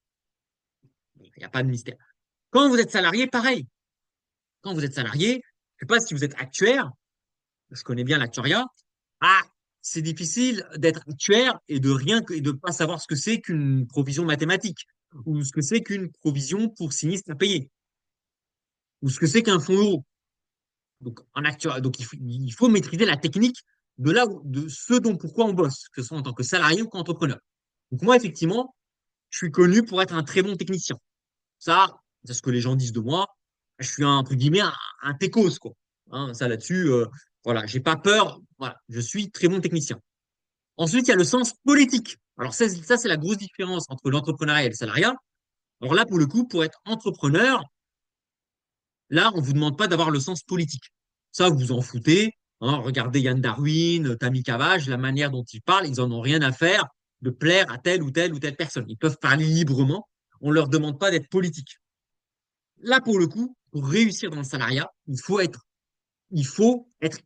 Il n'y a pas de mystère. Quand vous êtes salarié, pareil. Quand vous êtes salarié, je ne sais pas si vous êtes actuaire, je connais bien l'actuariat. Ah, c'est difficile d'être actuaire et de pas savoir ce que c'est qu'une provision mathématique, ou ce que c'est qu'une provision pour sinistre impayé, ou ce que c'est qu'un fonds euro. Donc, en actuaire, donc il faut maîtriser la technique de ce dont pourquoi on bosse, que ce soit en tant que salarié ou qu'entrepreneur. Donc, moi, effectivement, je suis connu pour être un très bon technicien. Ça, c'est ce que les gens disent de moi. Je suis entre guillemets un techos, quoi. Hein, ça là-dessus, voilà, j'ai pas peur. Voilà, je suis très bon technicien. Ensuite, il y a le sens politique. Alors ça, c'est la grosse différence entre l'entrepreneuriat et le salariat. Alors là, pour le coup, pour être entrepreneur, là, on vous demande pas d'avoir le sens politique. Ça, vous vous en foutez. Hein. Regardez Yann Darwin, Tammy Cavage, la manière dont ils parlent, ils en ont rien à faire de plaire à telle ou telle ou telle personne. Ils peuvent parler librement. On leur demande pas d'être politique. Là, pour le coup, pour réussir dans le salariat, il faut être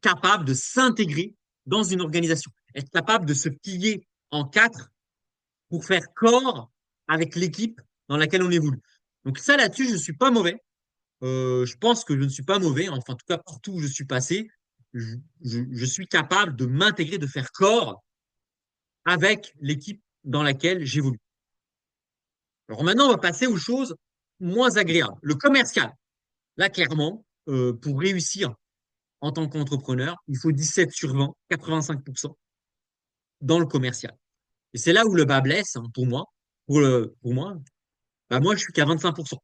capable de s'intégrer dans une organisation, être capable de se plier en quatre pour faire corps avec l'équipe dans laquelle on évolue. Donc ça, là-dessus, je ne suis pas mauvais. Je pense que je ne suis pas mauvais. Enfin, en tout cas, partout où je suis passé, je suis capable de m'intégrer, de faire corps avec l'équipe dans laquelle j'évolue. Alors maintenant, on va passer aux choses moins agréables. Le commercial. Là, clairement, pour réussir en tant qu'entrepreneur, il faut 17 sur 20, 85% dans le commercial. Et c'est là où le bas blesse, hein, pour moi. Pour moi, bah moi, je suis qu'à 25%.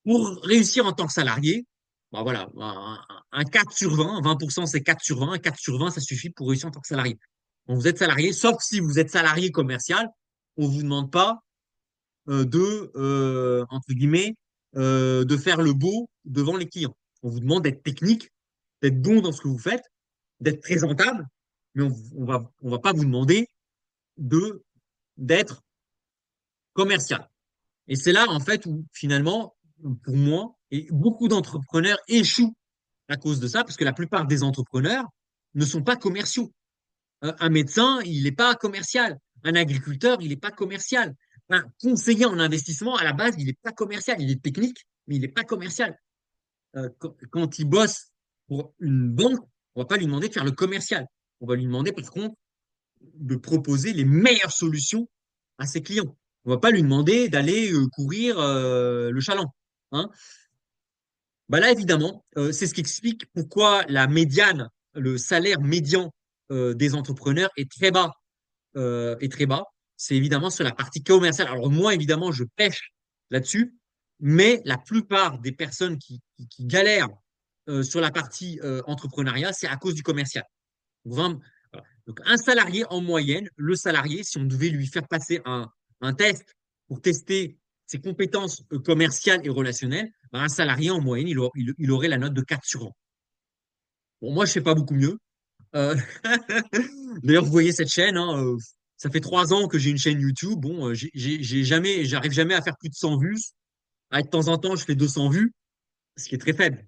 Pour réussir en tant que salarié, bah voilà, un 4 sur 20, 20% c'est 4 sur 20, un 4 sur 20, ça suffit pour réussir en tant que salarié. Donc vous êtes salarié, sauf si vous êtes salarié commercial, on vous demande pas entre guillemets, de faire le beau devant les clients. On vous demande d'être technique, d'être bon dans ce que vous faites, d'être présentable, mais on va pas vous demander de d'être commercial. Et c'est là, en fait, où finalement, pour moi, et beaucoup d'entrepreneurs échouent à cause de ça, parce que la plupart des entrepreneurs ne sont pas commerciaux. Un médecin, il n'est pas commercial. Un agriculteur, il n'est pas commercial. Un conseiller en investissement, à la base, il n'est pas commercial. Il est technique, mais il n'est pas commercial. Quand il bosse pour une banque, on ne va pas lui demander de faire le commercial. On va lui demander, par contre, de proposer les meilleures solutions à ses clients. On ne va pas lui demander d'aller courir le chaland. Hein. Bah là, évidemment, c'est ce qui explique pourquoi la médiane, le salaire médian des entrepreneurs est très bas. C'est évidemment sur la partie commerciale. Alors moi, évidemment, je pêche là-dessus, mais la plupart des personnes qui galèrent sur la partie entrepreneuriat, c'est à cause du commercial. Vraiment, voilà. Donc, un salarié en moyenne, le salarié, si on devait lui faire passer un test pour tester ses compétences commerciales et relationnelles, ben, un salarié en moyenne, il aurait la note de 4 sur 20. Bon, moi, je fais pas beaucoup mieux. Euh, D'ailleurs, vous voyez cette chaîne, hein, ça fait 3 ans que j'ai une chaîne YouTube. Bon, j'arrive jamais à faire plus de 100 vues. Ah, de temps en temps, je fais 200 vues, ce qui est très faible.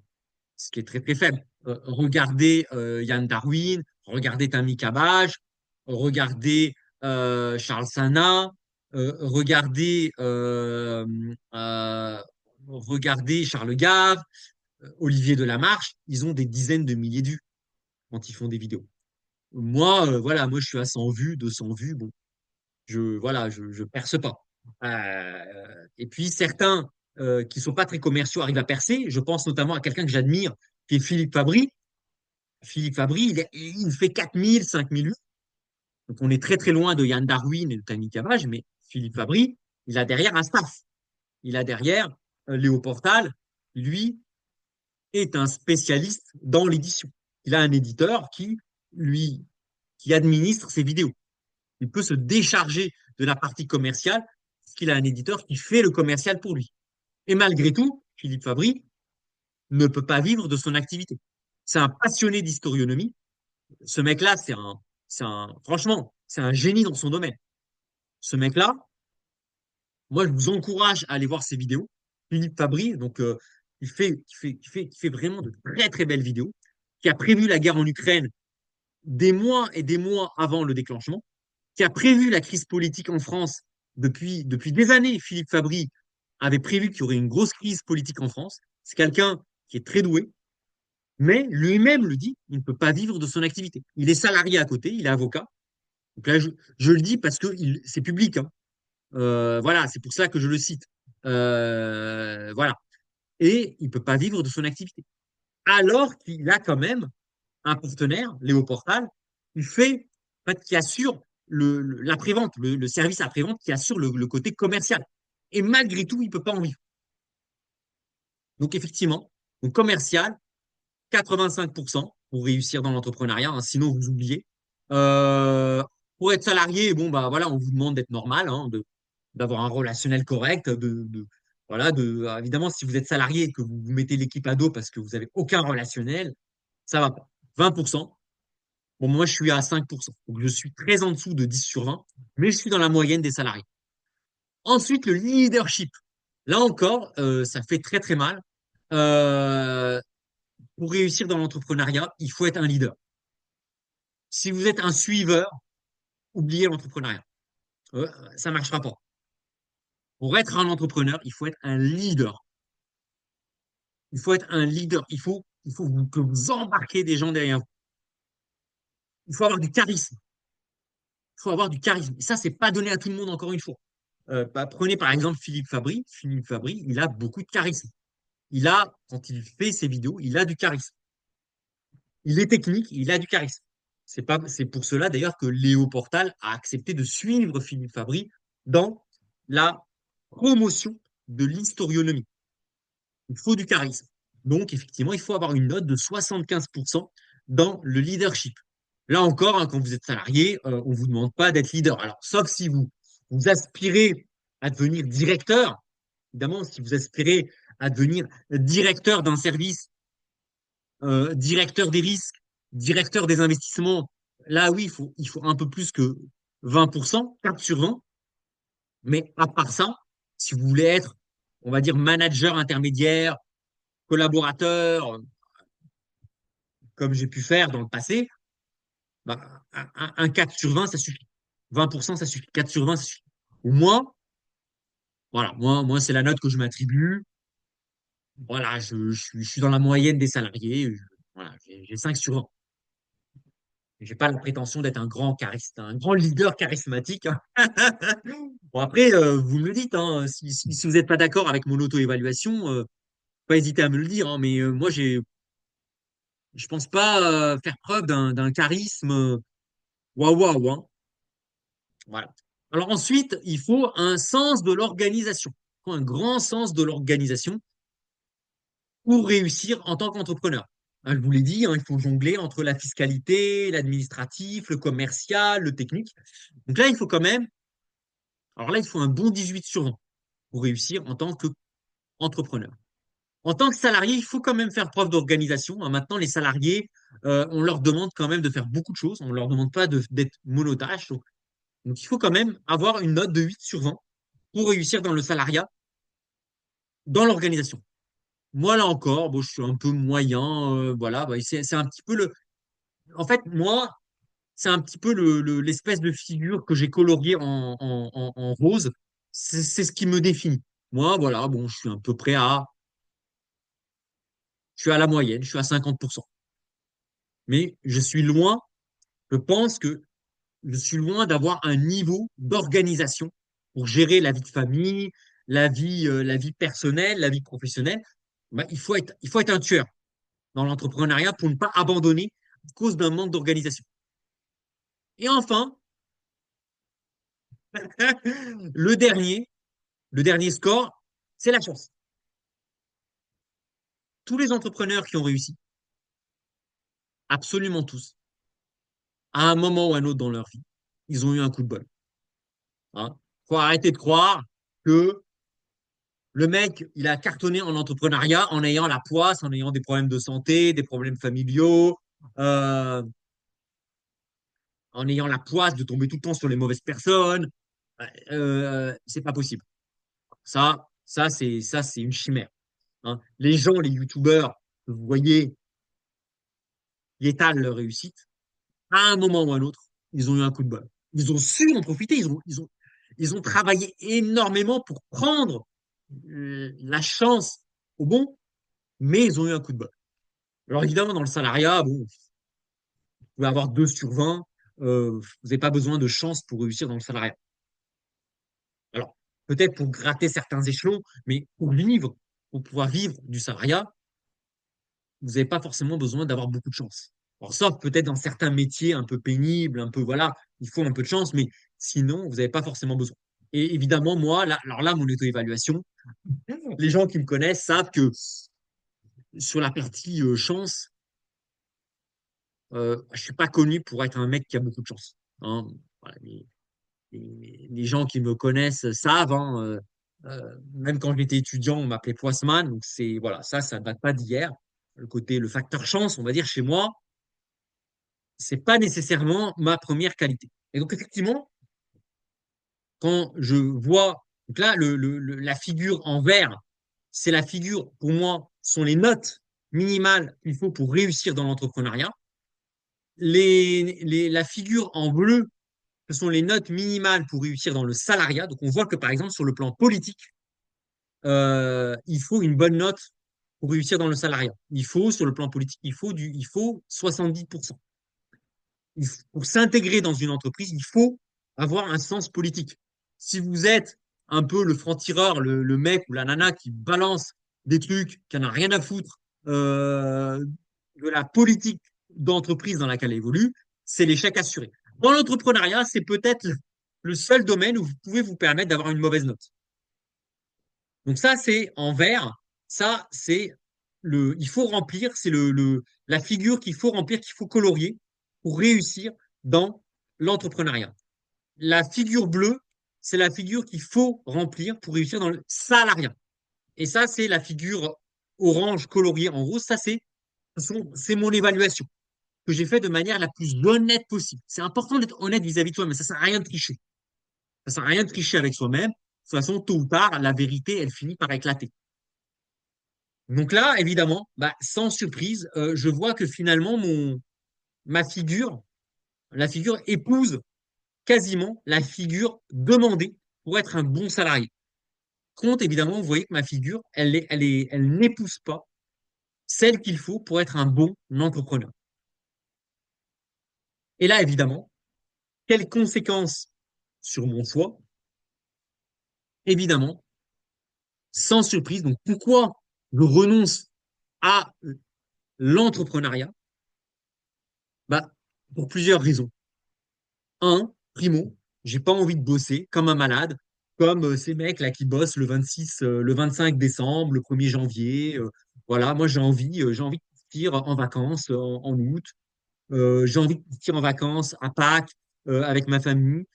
Ce qui est très très faible. Regardez Yann Darwin, regardez Tammy Cabage, regardez Charles Sana, regardez, regardez Charles Gave, Olivier Delamarche, ils ont des dizaines de milliers de vues quand ils font des vidéos. Moi, voilà, moi je suis à 100 vues, 200 vues, bon, voilà, je perce pas. Et puis certains qui sont pas très commerciaux arrivent à percer. Je pense notamment à quelqu'un que j'admire, qui est Philippe Fabry. Philippe Fabry, il fait 4000, 5000 vues. Donc on est très très loin de Yann Darwin et de Tammy Cavage, mais Philippe Fabry, il a derrière un staff. Il a derrière Léo Portal, lui est un spécialiste dans l'édition. Il a un éditeur lui, qui administre ses vidéos. Il peut se décharger de la partie commerciale parce qu'il a un éditeur qui fait le commercial pour lui. Et malgré tout, Philippe Fabry ne peut pas vivre de son activité. C'est un passionné d'historionomie. Ce mec-là, franchement, c'est un génie dans son domaine. Ce mec-là, moi, je vous encourage à aller voir ses vidéos. Philippe Fabry, donc, il fait vraiment de très, très belles vidéos, qui a prévu la guerre en Ukraine des mois et des mois avant le déclenchement, qui a prévu la crise politique en France depuis des années. Philippe Fabry avait prévu qu'il y aurait une grosse crise politique en France. C'est quelqu'un qui est très doué, mais lui-même le dit, il ne peut pas vivre de son activité. Il est salarié à côté, il est avocat. Donc là, je le dis parce que c'est public. Hein. Voilà, c'est pour ça que je le cite. Voilà. Et il ne peut pas vivre de son activité. Alors qu'il a quand même un partenaire, Léo Portal, en fait, qui assure l'après-vente, le service après-vente qui assure le côté commercial. Et malgré tout, il ne peut pas en vivre. Donc effectivement, donc commercial, 85% pour réussir dans l'entrepreneuriat, hein, sinon vous oubliez. Euh, pour être salarié, bon bah voilà, on vous demande d'être normal, hein, d'avoir un relationnel correct, voilà, évidemment si vous êtes salarié et que vous vous mettez l'équipe à dos parce que vous n'avez aucun relationnel, ça va pas. 20%. Bon, moi je suis à 5%. Donc je suis très en dessous de 10 sur 20, mais je suis dans la moyenne des salariés. Ensuite, le leadership. Là encore, ça fait très très mal. Euh, pour réussir dans l'entrepreneuriat, il faut être un leader. Si vous êtes un suiveur, oubliez l'entrepreneuriat. Ça ne marchera pas. Pour être un entrepreneur, il faut être un leader. Il faut être un leader. Que vous embarquez des gens derrière vous. Il faut avoir du charisme. Il faut avoir du charisme. Et ça, c'est pas donné à tout le monde, encore une fois. Prenez par exemple Philippe Fabry. Philippe Fabry, il a beaucoup de charisme. Quand il fait ses vidéos, il a du charisme. Il est technique, il a du charisme. C'est pour cela d'ailleurs que Léo Portal a accepté de suivre Philippe Fabry dans la promotion de l'historionomie. Il faut du charisme. Donc, effectivement, il faut avoir une note de 75% dans le leadership. Là encore, hein, quand vous êtes salarié, on ne vous demande pas d'être leader. Alors, sauf si vous aspirez à devenir directeur, évidemment, si vous aspirez à devenir directeur d'un service, directeur des risques, directeur des investissements, là, oui, il faut un peu plus que 20%, 4 sur 20. Mais à part ça, si vous voulez être, on va dire, manager intermédiaire, collaborateur, comme j'ai pu faire dans le passé, bah, un 4 sur 20, ça suffit. 20%, ça suffit. 4 sur 20, ça suffit. Ou moi, voilà, moi c'est la note que je m'attribue. Voilà, je suis dans la moyenne des salariés. Voilà, j'ai 5 sur 20. J'ai pas la prétention d'être un grand leader charismatique, hein. Bon, après, vous me le dites, hein, si vous n'êtes pas d'accord avec mon auto-évaluation, pas hésiter à me le dire, hein, mais moi, je pense pas faire preuve d'un charisme waouh waouh, hein. Voilà. Alors ensuite, il faut un sens de l'organisation. Il faut un grand sens de l'organisation pour réussir en tant qu'entrepreneur. Hein, je vous l'ai dit, hein, il faut jongler entre la fiscalité, l'administratif, le commercial, le technique. Donc là, il faut quand même, alors là, il faut un bon 18 sur 20 pour réussir en tant qu'entrepreneur. En tant que salarié, il faut quand même faire preuve d'organisation, hein. Maintenant, les salariés, on leur demande quand même de faire beaucoup de choses. On ne leur demande pas d'être monotâche. Donc, il faut quand même avoir une note de 8 sur 20 pour réussir dans le salariat, dans l'organisation. Moi, là encore, bon, je suis un peu moyen. Voilà, bah, c'est un petit peu le. En fait, moi, c'est un petit peu l'espèce de figure que j'ai coloriée en rose. C'est ce qui me définit. Moi, voilà, bon, je suis à la moyenne, je suis à 50%. Mais je suis loin, je pense que je suis loin d'avoir un niveau d'organisation pour gérer la vie de famille, la vie personnelle, la vie professionnelle. Bah, il faut être un tueur dans l'entrepreneuriat pour ne pas abandonner à cause d'un manque d'organisation. Et enfin, le dernier, le dernier score, c'est la chance. Tous les entrepreneurs qui ont réussi, absolument tous, à un moment ou à un autre dans leur vie, ils ont eu un coup de bol. Hein. Faut arrêter de croire que le mec, il a cartonné en entrepreneuriat en ayant la poisse, en ayant des problèmes de santé, des problèmes familiaux, euh, en ayant la poisse de tomber tout le temps sur les mauvaises personnes. C'est pas possible. Ça, c'est une chimère. Hein. Les gens, les youtubeurs, vous voyez, ils étalent leur réussite. À un moment ou à un autre, ils ont eu un coup de bol. Ils ont su en profiter. Ils ont travaillé énormément pour prendre la chance au bon, mais ils ont eu un coup de bol. Alors évidemment, dans le salariat, bon, vous pouvez avoir 2 sur 20. Vous n'avez pas besoin de chance pour réussir dans le salariat. Alors, peut-être pour gratter certains échelons, mais pour pouvoir vivre du salariat, vous n'avez pas forcément besoin d'avoir beaucoup de chance. Alors, sauf peut-être dans certains métiers un peu pénibles, un peu, voilà, il faut un peu de chance, mais sinon, vous n'avez pas forcément besoin. Et évidemment, moi, là, alors là, mon auto-évaluation, les gens qui me connaissent savent que sur la partie chance, je suis pas connu pour être un mec qui a beaucoup de chance. Hein. Voilà, les gens qui me connaissent savent, hein, même quand j'étais étudiant, on m'appelait Poisseman. Donc c'est voilà, ça ne date pas d'hier. Le facteur chance, on va dire chez moi, c'est pas nécessairement ma première qualité. Et donc effectivement, quand je vois donc là la figure en vert, c'est la figure pour moi sont les notes minimales qu'il faut pour réussir dans l'entrepreneuriat. La figure en bleu, ce sont les notes minimales pour réussir dans le salariat. Donc, on voit que, par exemple, sur le plan politique, il faut une bonne note pour réussir dans le salariat. Il faut, sur le plan politique, il faut 70%. Pour s'intégrer dans une entreprise, il faut avoir un sens politique. Si vous êtes un peu le franc-tireur, le mec ou la nana qui balance des trucs, qui en a rien à foutre de la politique d'entreprise dans laquelle elle évolue, c'est l'échec assuré. Dans l'entrepreneuriat, c'est peut-être le seul domaine où vous pouvez vous permettre d'avoir une mauvaise note. Donc ça, c'est en vert. Ça, c'est il faut remplir, c'est la figure qu'il faut remplir, qu'il faut colorier pour réussir dans l'entrepreneuriat. La figure bleue, c'est la figure qu'il faut remplir pour réussir dans le salariat. Et ça, c'est la figure orange coloriée en rose. Ça, c'est mon évaluation que j'ai fait de manière la plus honnête possible. C'est important d'être honnête vis-à-vis de toi, mais ça sert à rien de tricher. Ça sert à rien de tricher avec soi-même. De toute façon, tôt ou tard, la vérité, elle finit par éclater. Donc là, évidemment, bah, sans surprise, je vois que finalement, ma figure, la figure épouse quasiment la figure demandée pour être un bon salarié. Compte, évidemment, vous voyez que ma figure, elle n'épouse pas celle qu'il faut pour être un bon entrepreneur. Et là, évidemment, quelles conséquences sur mon choix? Évidemment, sans surprise. Donc, pourquoi je renonce à l'entrepreneuriat? Bah, pour plusieurs raisons. Un, primo, j'ai pas envie de bosser comme un malade, comme ces mecs là qui bossent le 26, le 25 décembre, le 1er janvier. Voilà, moi j'ai envie de partir en vacances en août. J'ai envie de partir en vacances à Pâques avec ma famille.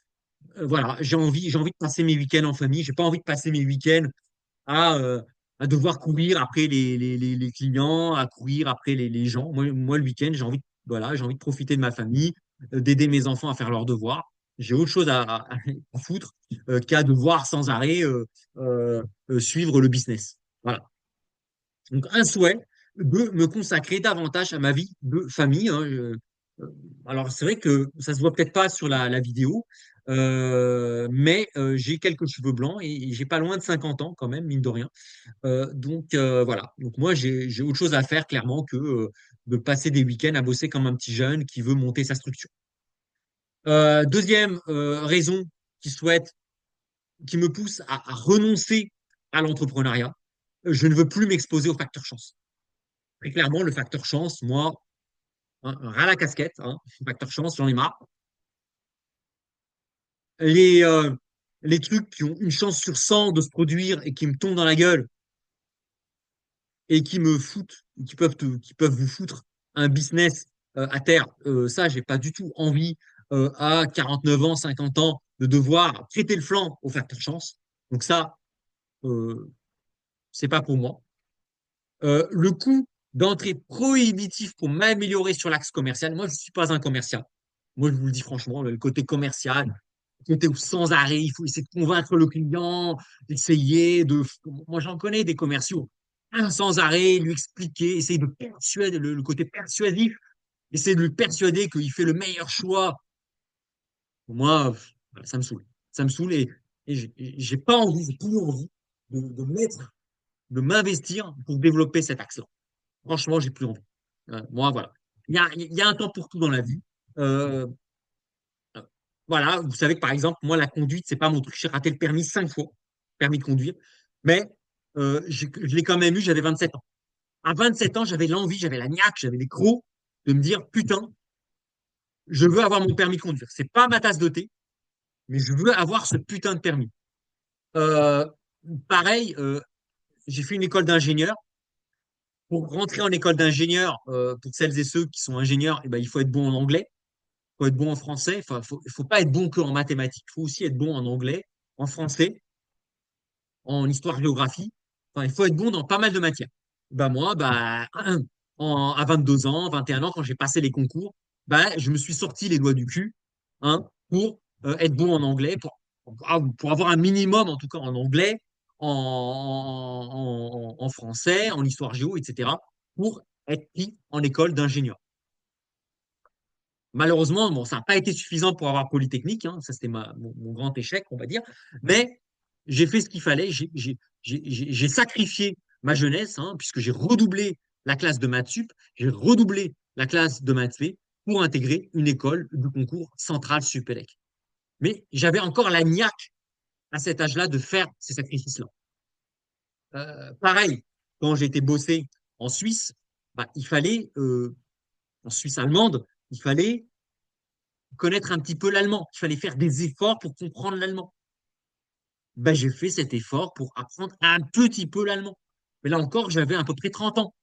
Voilà, j'ai envie de passer mes week-ends en famille. J'ai pas envie de passer mes week-ends à, euh, à devoir courir après les clients, à courir après les gens. Moi, le week-end, voilà, j'ai envie de profiter de ma famille, d'aider mes enfants à faire leurs devoirs. J'ai autre chose à foutre qu'à devoir sans arrêt suivre le business. Voilà. Donc, un souhait de me consacrer davantage à ma vie de famille, hein. Euh, alors, c'est vrai que ça se voit peut-être pas sur la vidéo, mais j'ai quelques cheveux blancs et j'ai pas loin de 50 ans quand même, mine de rien. Voilà. Donc moi, j'ai autre chose à faire clairement que de passer des week-ends à bosser comme un petit jeune qui veut monter sa structure. Deuxième raison qui souhaite, qui me pousse à renoncer à l'entrepreneuriat, je ne veux plus m'exposer au facteur chance. Très clairement, le facteur chance, moi, un ras la casquette, hein, facteur chance, j'en ai marre. Les, euh, les trucs qui ont une chance sur 100 de se produire et qui me tombent dans la gueule et qui me foutent, qui peuvent vous foutre un business à terre, ça, j'ai pas du tout envie à 49 ans, 50 ans de devoir prêter le flanc au facteur chance. Donc ça, euh, c'est pas pour moi. Le coût d'entrée prohibitif pour m'améliorer sur l'axe commercial, moi, je suis pas un commercial. Moi, je vous le dis franchement, le côté commercial, le côté où sans arrêt, il faut essayer de convaincre le client, essayer de... Moi, j'en connais des commerciaux. Sans arrêt, lui expliquer, essayer de persuader, le côté persuasif, essayer de lui persuader qu'il fait le meilleur choix. Moi, voilà, ça me saoule. Ça me saoule et j'ai pas envie, j'ai plus envie de m'investir pour développer cet axe-là. Franchement, j'ai plus envie. Moi, voilà. Il y a un temps pour tout dans la vie. Euh, voilà, vous savez que par exemple, moi, la conduite, c'est pas mon truc. J'ai raté le permis 5 fois, permis de conduire, mais je l'ai quand même eu, j'avais 27 ans. À 27 ans, j'avais l'envie, j'avais la niaque, j'avais les crocs de me dire, putain, je veux avoir mon permis de conduire. C'est pas ma tasse de thé, mais je veux avoir ce putain de permis. Euh, Pareil, j'ai fait une école d'ingénieur. Pour rentrer en école d'ingénieur, pour celles et ceux qui sont ingénieurs, eh ben, il faut être bon en anglais, il faut être bon en français. Enfin, faut pas être bon que en mathématiques. Il faut aussi être bon en anglais, en français, en histoire-géographie. Enfin, il faut être bon dans pas mal de matières. Bah, moi, bah, à 22 ans, 21 ans, quand j'ai passé les concours, bah, je me suis sorti les doigts du cul hein, pour être bon en anglais, pour avoir un minimum, en tout cas en anglais, en français, en histoire géo, etc., pour être pris en école d'ingénieur. Malheureusement, bon, ça n'a pas été suffisant pour avoir Polytechnique, hein, ça c'était mon grand échec, on va dire, mais j'ai fait ce qu'il fallait, j'ai sacrifié ma jeunesse, hein, puisque j'ai redoublé la classe de maths sup, j'ai redoublé la classe de maths spé pour intégrer une école du concours central Supélec. Mais j'avais encore la niaque à cet âge-là de faire ces sacrifices-là. Pareil, quand j'ai été bossé en Suisse, bah, il fallait, en Suisse allemande, il fallait connaître un petit peu l'allemand. Il fallait faire des efforts pour comprendre l'allemand. Ben, j'ai fait cet effort pour apprendre un petit peu l'allemand. Mais là encore, j'avais à peu près 30 ans.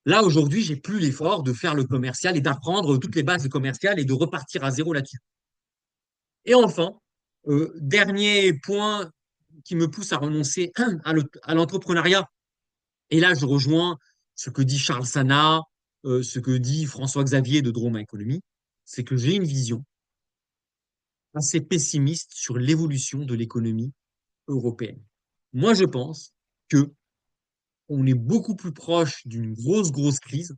Là, aujourd'hui, j'ai plus l'effort de faire le commercial et d'apprendre toutes les bases commerciales et de repartir à zéro là-dessus. Et enfin, dernier point qui me pousse à renoncer à l'entrepreneuriat. Et là, je rejoins ce que dit Charles Sana, ce que dit François Xavier de Drôme Économie, c'est que j'ai une vision assez pessimiste sur l'évolution de l'économie européenne. Moi, je pense que on est beaucoup plus proche d'une grosse crise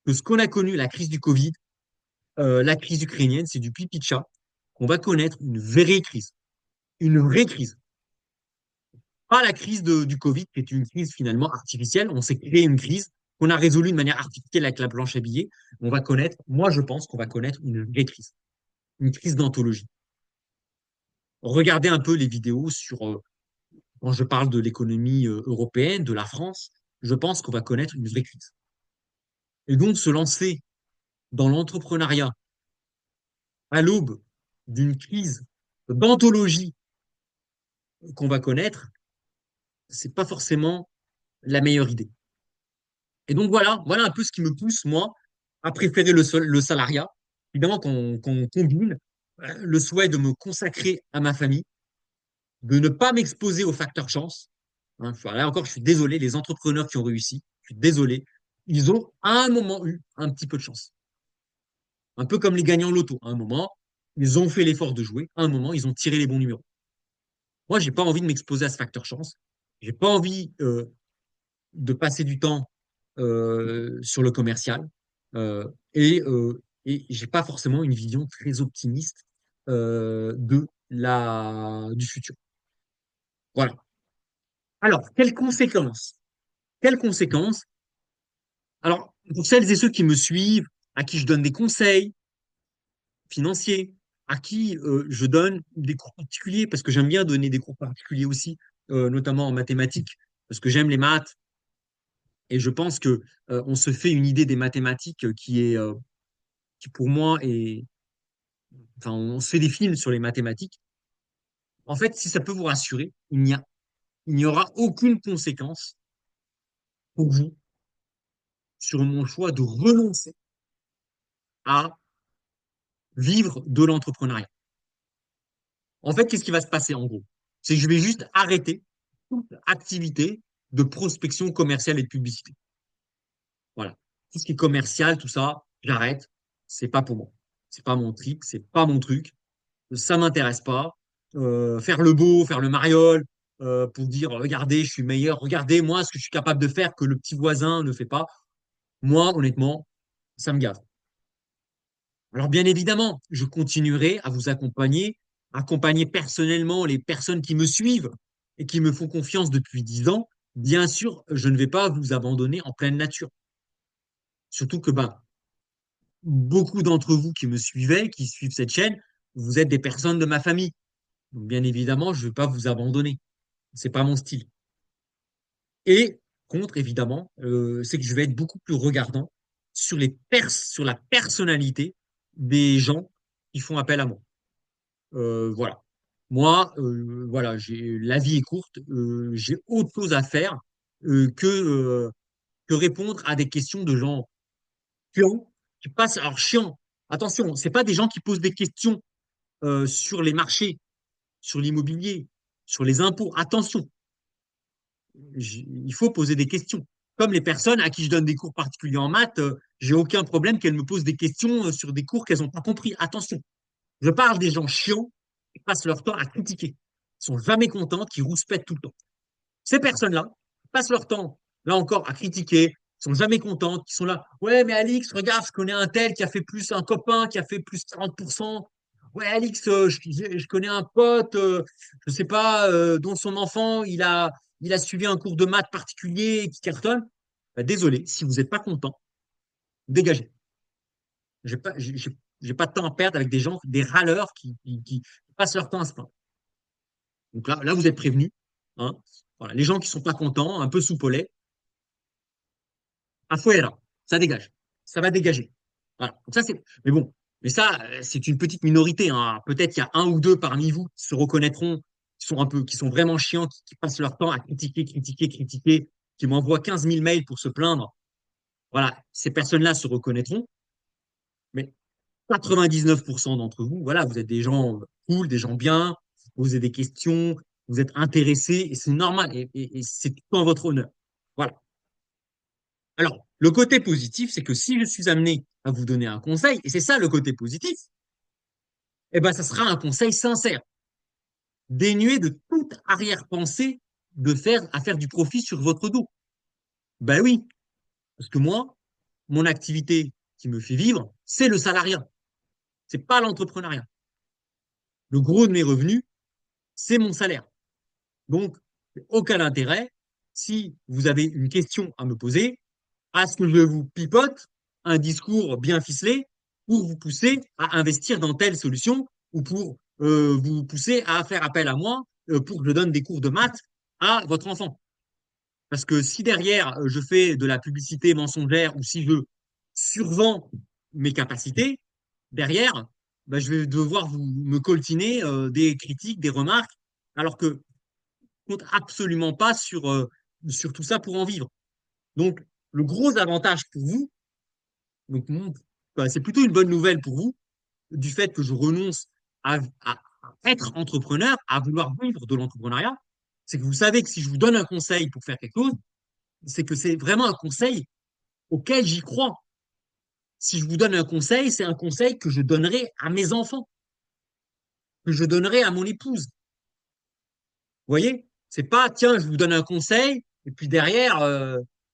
que ce qu'on a connu, la crise du Covid, la crise ukrainienne, c'est du pipi de chat, qu'on va connaître une vraie crise. Une vraie crise. Pas la crise du Covid, qui est une crise finalement artificielle. On s'est créé une crise qu'on a résolue de manière artificielle avec la planche à billets. On va connaître, moi je pense qu'on va connaître une vraie crise. Une crise d'anthologie. Regardez un peu les vidéos sur, quand je parle de l'économie européenne, de la France, je pense qu'on va connaître une vraie crise. Et donc se lancer dans l'entrepreneuriat à l'aube d'une crise d'anthologie qu'on va connaître, c'est pas forcément la meilleure idée. Et donc voilà un peu ce qui me pousse, moi, à préférer le salariat. Évidemment qu'on combine le souhait de me consacrer à ma famille, de ne pas m'exposer aux facteurs chance. Hein, là encore, je suis désolé, les entrepreneurs qui ont réussi, je suis désolé, ils ont à un moment eu un petit peu de chance. Un peu comme les gagnants loto. À un moment, ils ont fait l'effort de jouer. À un moment, ils ont tiré les bons numéros. Moi, j'ai pas envie de m'exposer à ce facteur chance. J'ai pas envie de passer du temps sur le commercial et j'ai pas forcément une vision très optimiste du futur. Voilà. Alors, quelles conséquences? Quelles conséquences? Alors, pour celles et ceux qui me suivent, à qui je donne des conseils financiers, à qui je donne des cours particuliers, parce que j'aime bien donner des cours particuliers aussi, notamment en mathématiques, parce que j'aime les maths, et je pense que on se fait une idée des mathématiques qui pour moi est, enfin, on se fait des films sur les mathématiques. En fait, si ça peut vous rassurer, il n'y aura aucune conséquence pour vous sur mon choix de renoncer à vivre de l'entrepreneuriat. En fait, qu'est-ce qui va se passer en gros? C'est que je vais juste arrêter toute activité de prospection commerciale et de publicité. Voilà. Tout ce qui est commercial, tout ça, j'arrête. C'est pas pour moi. C'est pas mon trip, c'est pas mon truc. Ça m'intéresse pas. Faire le beau, faire le mariole, pour dire regardez, je suis meilleur, regardez moi ce que je suis capable de faire que le petit voisin ne fait pas. Moi, honnêtement, ça me gave. Alors bien évidemment, je continuerai à vous accompagner personnellement les personnes qui me suivent et qui me font confiance depuis 10 ans. Bien sûr, je ne vais pas vous abandonner en pleine nature. Surtout que ben, beaucoup d'entre vous qui me suivez, qui suivent cette chaîne, vous êtes des personnes de ma famille. Donc, bien évidemment, je ne vais pas vous abandonner. C'est pas mon style. Et contre, évidemment, c'est que je vais être beaucoup plus regardant sur la personnalité des gens qui font appel à moi. Voilà. Moi, voilà, la vie est courte, j'ai autre chose à faire que répondre à des questions de gens chiants qui passent. Alors, chiant, attention, c'est pas des gens qui posent des questions sur les marchés, sur l'immobilier, sur les impôts. Attention, il faut poser des questions. Comme les personnes à qui je donne des cours particuliers en maths, j'ai aucun problème qu'elles me posent des questions sur des cours qu'elles n'ont pas compris. Attention, je parle des gens chiants qui passent leur temps à critiquer. Ils sont jamais contents, qui rouspètent tout le temps. Ces personnes-là passent leur temps, là encore, à critiquer, ils sont jamais contentes, qui sont là. Ouais, mais Alix, regarde, je connais un tel qui a fait plus, un copain qui a fait plus 40%. Ouais, Alix, je connais un pote, je sais pas, dont son enfant, il a suivi un cours de maths particulier qui cartonne. Bah, désolé, si vous n'êtes pas content, dégagez. J'ai pas, J'ai pas de temps à perdre avec des gens, des râleurs qui passent leur temps à se plaindre. Donc là, vous êtes prévenus. Hein. Voilà, les gens qui sont pas contents, un peu soupolés, afuera, ça dégage. Ça va dégager. Voilà. Donc ça, c'est. Mais bon, mais ça, c'est une petite minorité. Hein. Peut-être qu'il y a un ou deux parmi vous qui se reconnaîtront, qui sont vraiment chiants, qui passent leur temps à critiquer, critiquer, critiquer, qui m'envoient 15 000 mails pour se plaindre. Voilà, ces personnes-là se reconnaîtront. Mais 99% d'entre vous, voilà, vous êtes des gens cool, des gens bien, vous posez des questions, vous êtes intéressés, et c'est normal, et c'est tout en votre honneur. Voilà. Alors, le côté positif, c'est que si je suis amené à vous donner un conseil, et c'est ça le côté positif, eh ben, ça sera un conseil sincère, dénué de toute arrière-pensée à faire du profit sur votre dos. Ben oui, parce que moi, mon activité qui me fait vivre, c'est le salariat, c'est pas l'entrepreneuriat. Le gros de mes revenus, c'est mon salaire. Donc, aucun intérêt, si vous avez une question à me poser, à ce que je vous pipote un discours bien ficelé pour vous pousser à investir dans telle solution ou pour vous pousser à faire appel à moi pour que je donne des cours de maths à votre enfant. Parce que si derrière, je fais de la publicité mensongère ou si je survends mes capacités, derrière, bah, je vais devoir me coltiner des critiques, des remarques, alors que compte absolument pas sur tout ça pour en vivre. Donc, le gros avantage pour vous, donc, bah, c'est plutôt une bonne nouvelle pour vous, du fait que je renonce à être entrepreneur, à vouloir vivre de l'entrepreneuriat, c'est que vous savez que si je vous donne un conseil pour faire quelque chose, c'est que c'est vraiment un conseil auquel j'y crois. Si je vous donne un conseil, c'est un conseil que je donnerai à mes enfants, que je donnerai à mon épouse. Vous voyez? C'est pas, tiens, je vous donne un conseil, et puis derrière,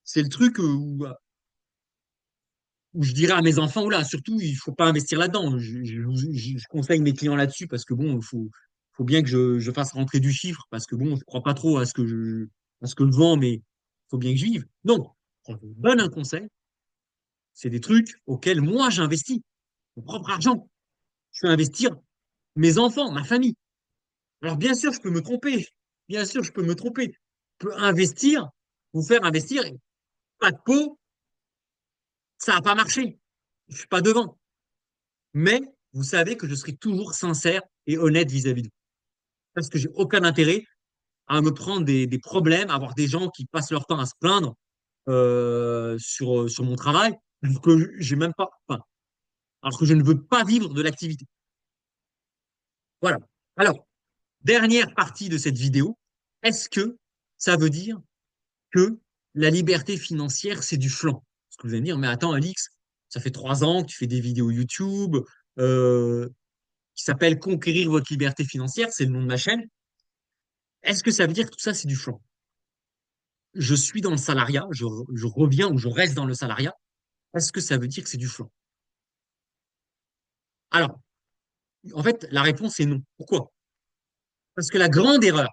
c'est le truc où je dirais à mes enfants, oula, surtout, il faut pas investir là-dedans. Je conseille mes clients là-dessus parce que bon, faut bien que je fasse rentrer du chiffre parce que bon, je crois pas trop à ce que je vends, mais il faut bien que je vive. Non, quand je vous donne un conseil, c'est des trucs auxquels moi j'investis mon propre argent. Je fais investir mes enfants, ma famille. Alors bien sûr, je peux me tromper. Bien sûr, je peux me tromper. Je peux investir, vous faire investir, et pas de peau, ça n'a pas marché. Je suis pas devant. Mais vous savez que je serai toujours sincère et honnête vis-à-vis de vous. Parce que j'ai aucun intérêt à me prendre des problèmes, à avoir des gens qui passent leur temps à se plaindre sur mon travail, alors que j'ai même pas, enfin, alors que je ne veux pas vivre de l'activité. Voilà. Alors, dernière partie de cette vidéo, est-ce que ça veut dire que la liberté financière, c'est du flan? Parce que vous allez me dire, mais attends, Alix, ça fait 3 ans que tu fais des vidéos YouTube euh, qui s'appelle Conquérir votre liberté financière, c'est le nom de ma chaîne. Est-ce que ça veut dire que tout ça, c'est du flan? Je suis dans le salariat, je reviens ou je reste dans le salariat. Est-ce que ça veut dire que c'est du flan? Alors, en fait, la réponse est non. Pourquoi? Parce que la grande erreur,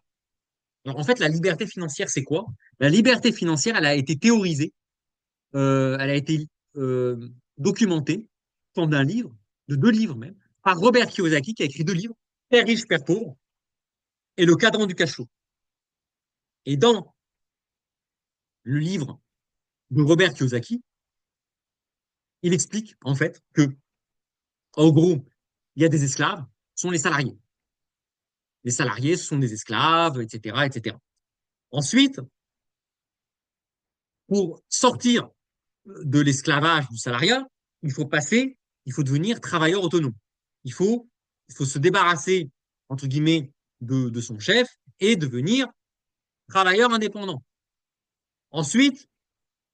alors, en fait, la liberté financière, c'est quoi? La liberté financière, elle a été théorisée, elle a été euh, documentée dans d'un livre, de 2 livres même, par Robert Kiyosaki, qui a écrit 2 livres, Père riche, Père pauvre, et Le cadran du cash flow. Et dans le livre de Robert Kiyosaki, il explique en fait que, en gros, il y a des esclaves, ce sont les salariés. Les salariés, ce sont des esclaves, etc., etc. Ensuite, pour sortir de l'esclavage du salariat, il faut passer, il faut devenir travailleur autonome. Il faut, il faut se débarrasser, entre guillemets, de son chef et devenir travailleur indépendant. Ensuite,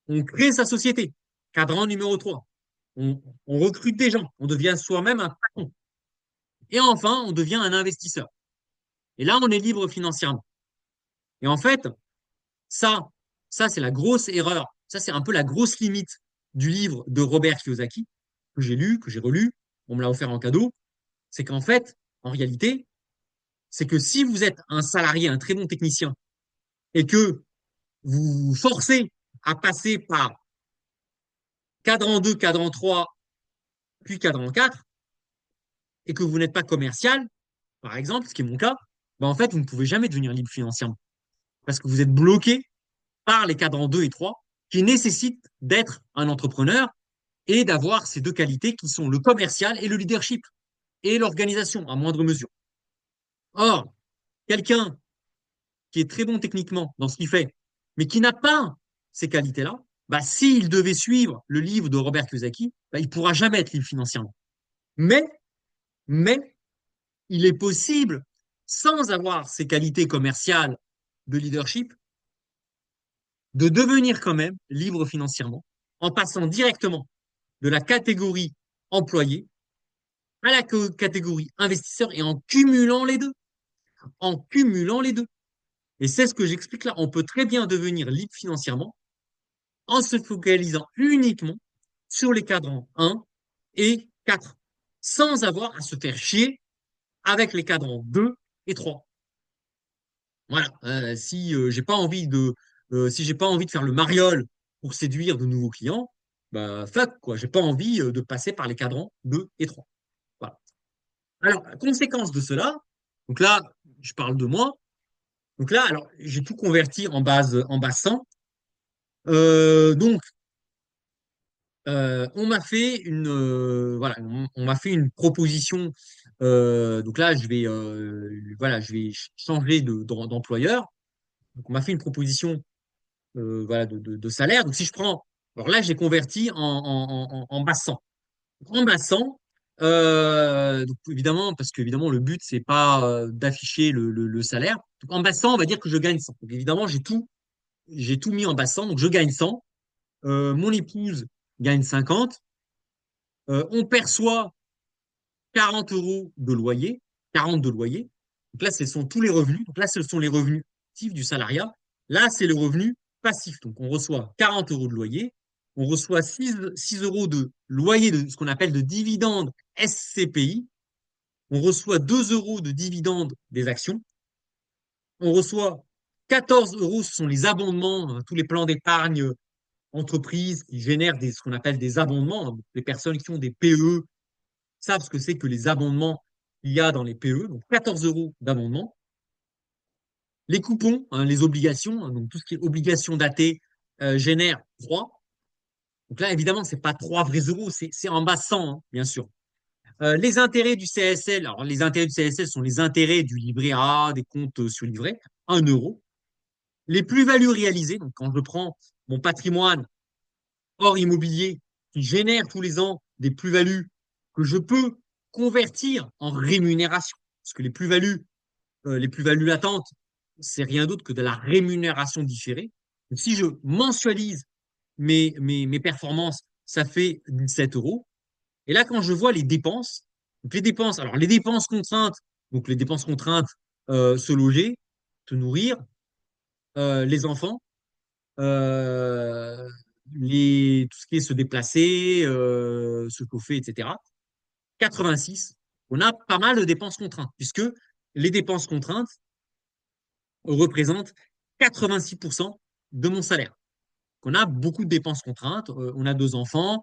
on crée sa société, cadran numéro 3. On recrute des gens, on devient soi-même un patron. Et enfin, on devient un investisseur. Et là, on est libre financièrement. Et en fait, ça, ça c'est la grosse erreur. Ça, c'est un peu la grosse limite du livre de Robert Kiyosaki, que j'ai lu, que j'ai relu. On me l'a offert en cadeau. C'est qu'en fait, en réalité, c'est que si vous êtes un salarié, un très bon technicien, et que vous vous forcez à passer par cadran 2, cadran 3, puis cadran 4, et que vous n'êtes pas commercial, par exemple, ce qui est mon cas, ben en fait, vous ne pouvez jamais devenir libre financièrement parce que vous êtes bloqué par les cadrans 2 et 3 qui nécessitent d'être un entrepreneur et d'avoir ces deux qualités qui sont le commercial et le leadership et l'organisation à moindre mesure. Or, quelqu'un qui est très bon techniquement dans ce qu'il fait, mais qui n'a pas ces qualités-là, bah, s'il devait suivre le livre de Robert Kiyosaki, bah, il ne pourra jamais être libre financièrement. Mais, mais, il est possible, sans avoir ces qualités commerciales de leadership, de devenir quand même libre financièrement en passant directement de la catégorie employé à la catégorie investisseur et en cumulant les deux. En cumulant les deux. Et c'est ce que j'explique là. On peut très bien devenir libre financièrement en se focalisant uniquement sur les cadrans 1 et 4, sans avoir à se faire chier avec les cadrans 2 et 3. Voilà. Si j'ai pas envie de, si j'ai pas envie de faire le mariole pour séduire de nouveaux clients, bah fuck quoi. J'ai pas envie de passer par les cadrans 2 et 3. Voilà. Alors, conséquence de cela, donc là, je parle de moi. Donc là, alors, j'ai tout converti en base 100. Donc, on m'a fait voilà, on m'a fait une proposition. Donc là, voilà, je vais changer d'employeur. Donc, on m'a fait une proposition, voilà, de salaire. Donc, si je prends, alors là, j'ai converti en base 100. En base 100, donc évidemment, parce qu'évidemment, le but, c'est pas d'afficher le salaire. Donc, en base 100, on va dire que je gagne 100. Donc, évidemment, j'ai tout mis en base 100. Donc, je gagne 100. Mon épouse gagne 50. On perçoit 40 euros de loyer, 40 de loyer. Donc là, ce sont tous les revenus. Donc là, ce sont les revenus actifs du salariat. Là, c'est le revenu passif. Donc, on reçoit 40 euros de loyer. On reçoit 6 euros de loyer de ce qu'on appelle de dividendes SCPI. On reçoit 2 euros de dividendes des actions. On reçoit 14 euros, ce sont les abondements, tous les plans d'épargne entreprises qui génèrent ce qu'on appelle des abondements. Les personnes qui ont des PE savent ce que c'est que les abondements qu'il y a dans les PE, donc 14 euros d'abondement. Les coupons, hein, les obligations, hein, donc tout ce qui est obligation datée génère 3. Donc là, évidemment, c'est pas 3 vrais euros, c'est en bas 100, hein, bien sûr. Les intérêts du CSL, alors les intérêts du CSL sont les intérêts du livret A, des comptes sur livret, 1 euro. Les plus-values réalisées, donc quand je prends mon patrimoine hors immobilier qui génère tous les ans des plus-values que je peux convertir en rémunération. Parce que les plus-values latentes, c'est rien d'autre que de la rémunération différée. Donc, si je mensualise mes performances, ça fait 17 euros. Et là, quand je vois les dépenses, donc les dépenses, alors les dépenses contraintes, donc les dépenses contraintes, se loger, se nourrir, les enfants, euh, tout ce qui est se déplacer, se chauffer, etc. 86, on a pas mal de dépenses contraintes, puisque les dépenses contraintes représentent 86% de mon salaire. On a beaucoup de dépenses contraintes, on a deux enfants,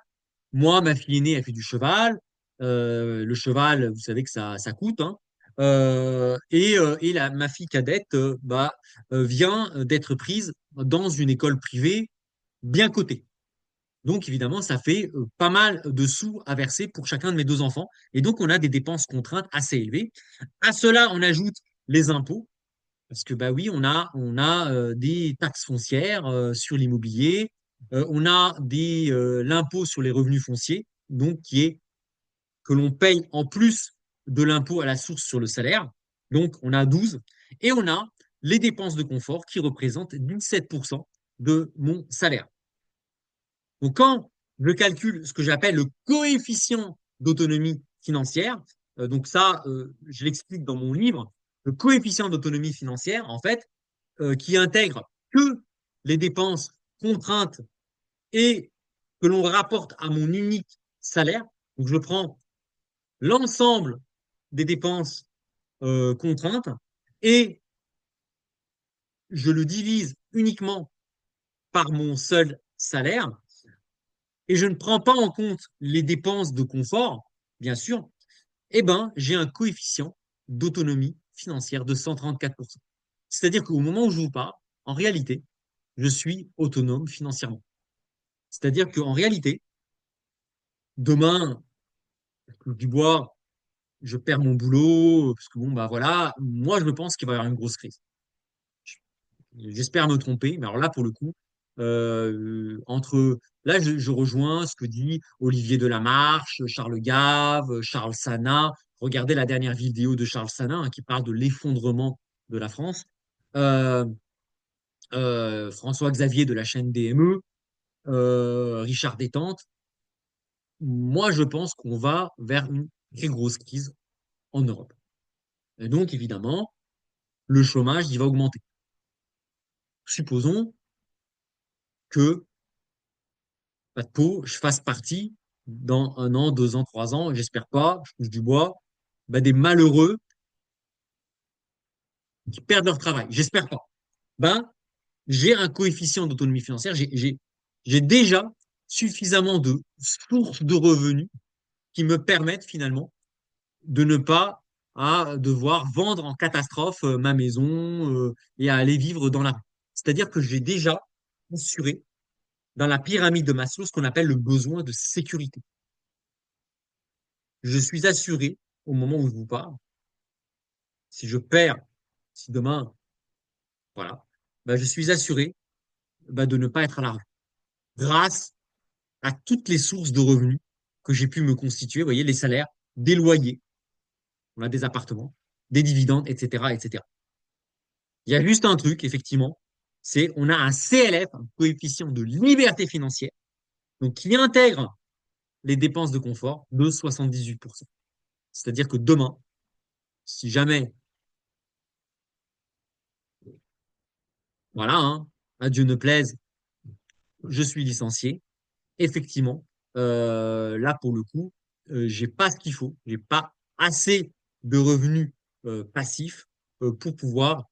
moi, ma fille aînée, elle fait du cheval, le cheval, vous savez que ça coûte, hein. Ma fille cadette vient d'être prise dans une école privée bien cotée. Donc, évidemment, ça fait pas mal de sous à verser pour chacun de mes deux enfants. Et donc, on a des dépenses contraintes assez élevées. À cela, on ajoute les impôts, parce que, bah oui, on a des taxes foncières sur l'immobilier, on a l'impôt sur les revenus fonciers, donc que l'on paye en plus de l'impôt à la source sur le salaire. Donc, on a 12. Et on a les dépenses de confort qui représentent 17% de mon salaire. Donc, quand je calcule ce que j'appelle le coefficient d'autonomie financière, donc ça, je l'explique dans mon livre, le coefficient d'autonomie financière, en fait, qui intègre que les dépenses contraintes et que l'on rapporte à mon unique salaire. Donc, je prends l'ensemble des dépenses contraintes et je le divise uniquement par mon seul salaire et je ne prends pas en compte les dépenses de confort, bien sûr, eh ben, j'ai un coefficient d'autonomie financière de 134%. C'est-à-dire qu'au moment où je vous parle, en réalité, je suis autonome financièrement. C'est-à-dire qu'en réalité, demain, du bois, je perds mon boulot, parce que bon, bah voilà, moi, je pense qu'il va y avoir une grosse crise. J'espère me tromper, mais alors là, pour le coup, là, je rejoins ce que dit Olivier Delamarche, Charles Gave, Charles Sana. Regardez la dernière vidéo de Charles Sana, hein, qui parle de l'effondrement de la France. Euh, François-Xavier de la chaîne DME, Richard Détente. Moi, je pense qu'on va vers une très grosse crise en Europe. Et donc, évidemment, le chômage, il va augmenter. Supposons que pas de peau, je fasse partie dans 1 an, 2 ans, 3 ans, j'espère pas, je touche du bois, bah, des malheureux qui perdent leur travail. J'espère pas. Ben, j'ai un coefficient d'autonomie financière, j'ai déjà suffisamment de sources de revenus qui me permettent finalement de ne pas devoir vendre en catastrophe ma maison et à aller vivre dans la rue. C'est-à-dire que j'ai déjà assuré dans la pyramide de Maslow ce qu'on appelle le besoin de sécurité. Je suis assuré au moment où je vous parle, si je perds, si demain, voilà, bah, je suis assuré bah, de ne pas être à la rue grâce à toutes les sources de revenus que j'ai pu me constituer. Vous voyez, les salaires, des loyers, on a des appartements, des dividendes, etc., etc. Il y a juste un truc, effectivement, c'est on a un CLF, un coefficient de liberté financière, donc qui intègre les dépenses de confort de 78%. C'est-à-dire que demain, si jamais, voilà, hein, à Dieu ne plaise, je suis licencié, effectivement, là pour le coup, j'ai pas ce qu'il faut, j'ai pas assez de revenus passifs pour pouvoir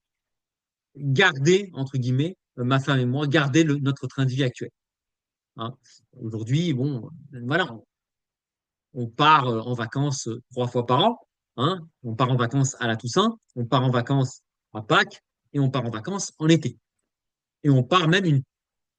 garder, entre guillemets, ma femme et moi, garder notre train de vie actuel. Hein. Aujourd'hui, bon, voilà, on part en vacances 3 fois par an. Hein. On part en vacances à la Toussaint, on part en vacances à Pâques et on part en vacances en été. Et on part même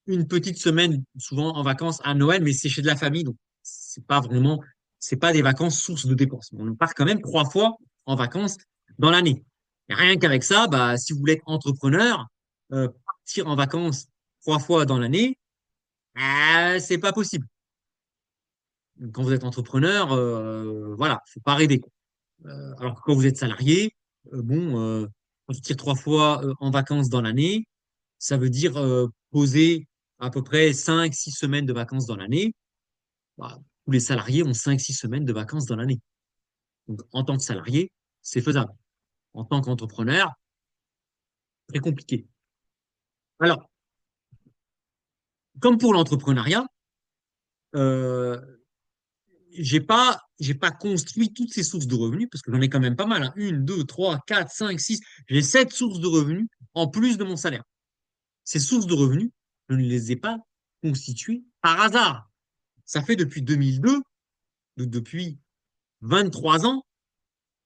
une petite semaine, souvent en vacances à Noël, mais c'est chez de la famille, donc c'est pas des vacances source de dépenses. On part quand même 3 fois en vacances dans l'année. Et rien qu'avec ça, bah, si vous voulez être entrepreneur, partir en vacances 3 fois dans l'année, c'est pas possible. Quand vous êtes entrepreneur, voilà, faut pas rêver. Alors que quand vous êtes salarié, bon, partir 3 fois en vacances dans l'année, ça veut dire poser à peu près 5, 6 semaines de vacances dans l'année. Bah, tous les salariés ont 5, 6 semaines de vacances dans l'année. Donc, en tant que salarié, c'est faisable. En tant qu'entrepreneur, très compliqué. Alors, comme pour l'entrepreneuriat, euh, j'ai pas construit toutes ces sources de revenus parce que j'en ai quand même pas mal. Hein. 1, 2, 3, 4, 5, 6. J'ai 7 sources de revenus en plus de mon salaire. Ces sources de revenus, je ne les ai pas constituées par hasard. Ça fait depuis 2002, donc depuis 23 ans,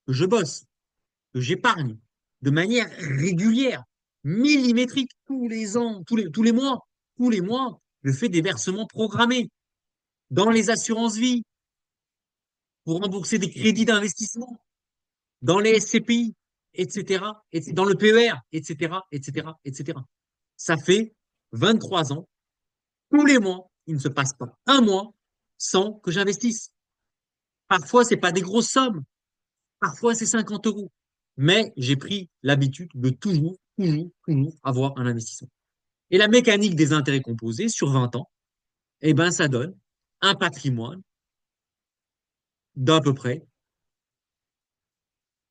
que je bosse, que j'épargne de manière régulière, millimétrique, tous les ans, tous les mois, je fais des versements programmés dans les assurances vie pour rembourser des crédits d'investissement, dans les SCPI, etc., et dans le PER, etc., etc., etc. Ça fait 23 ans, tous les mois, il ne se passe pas un mois sans que j'investisse. Parfois, c'est pas des grosses sommes, parfois c'est 50 euros. Mais j'ai pris l'habitude de toujours, toujours, toujours avoir un investissement. Et la mécanique des intérêts composés sur 20 ans, eh ben, ça donne un patrimoine d'à peu près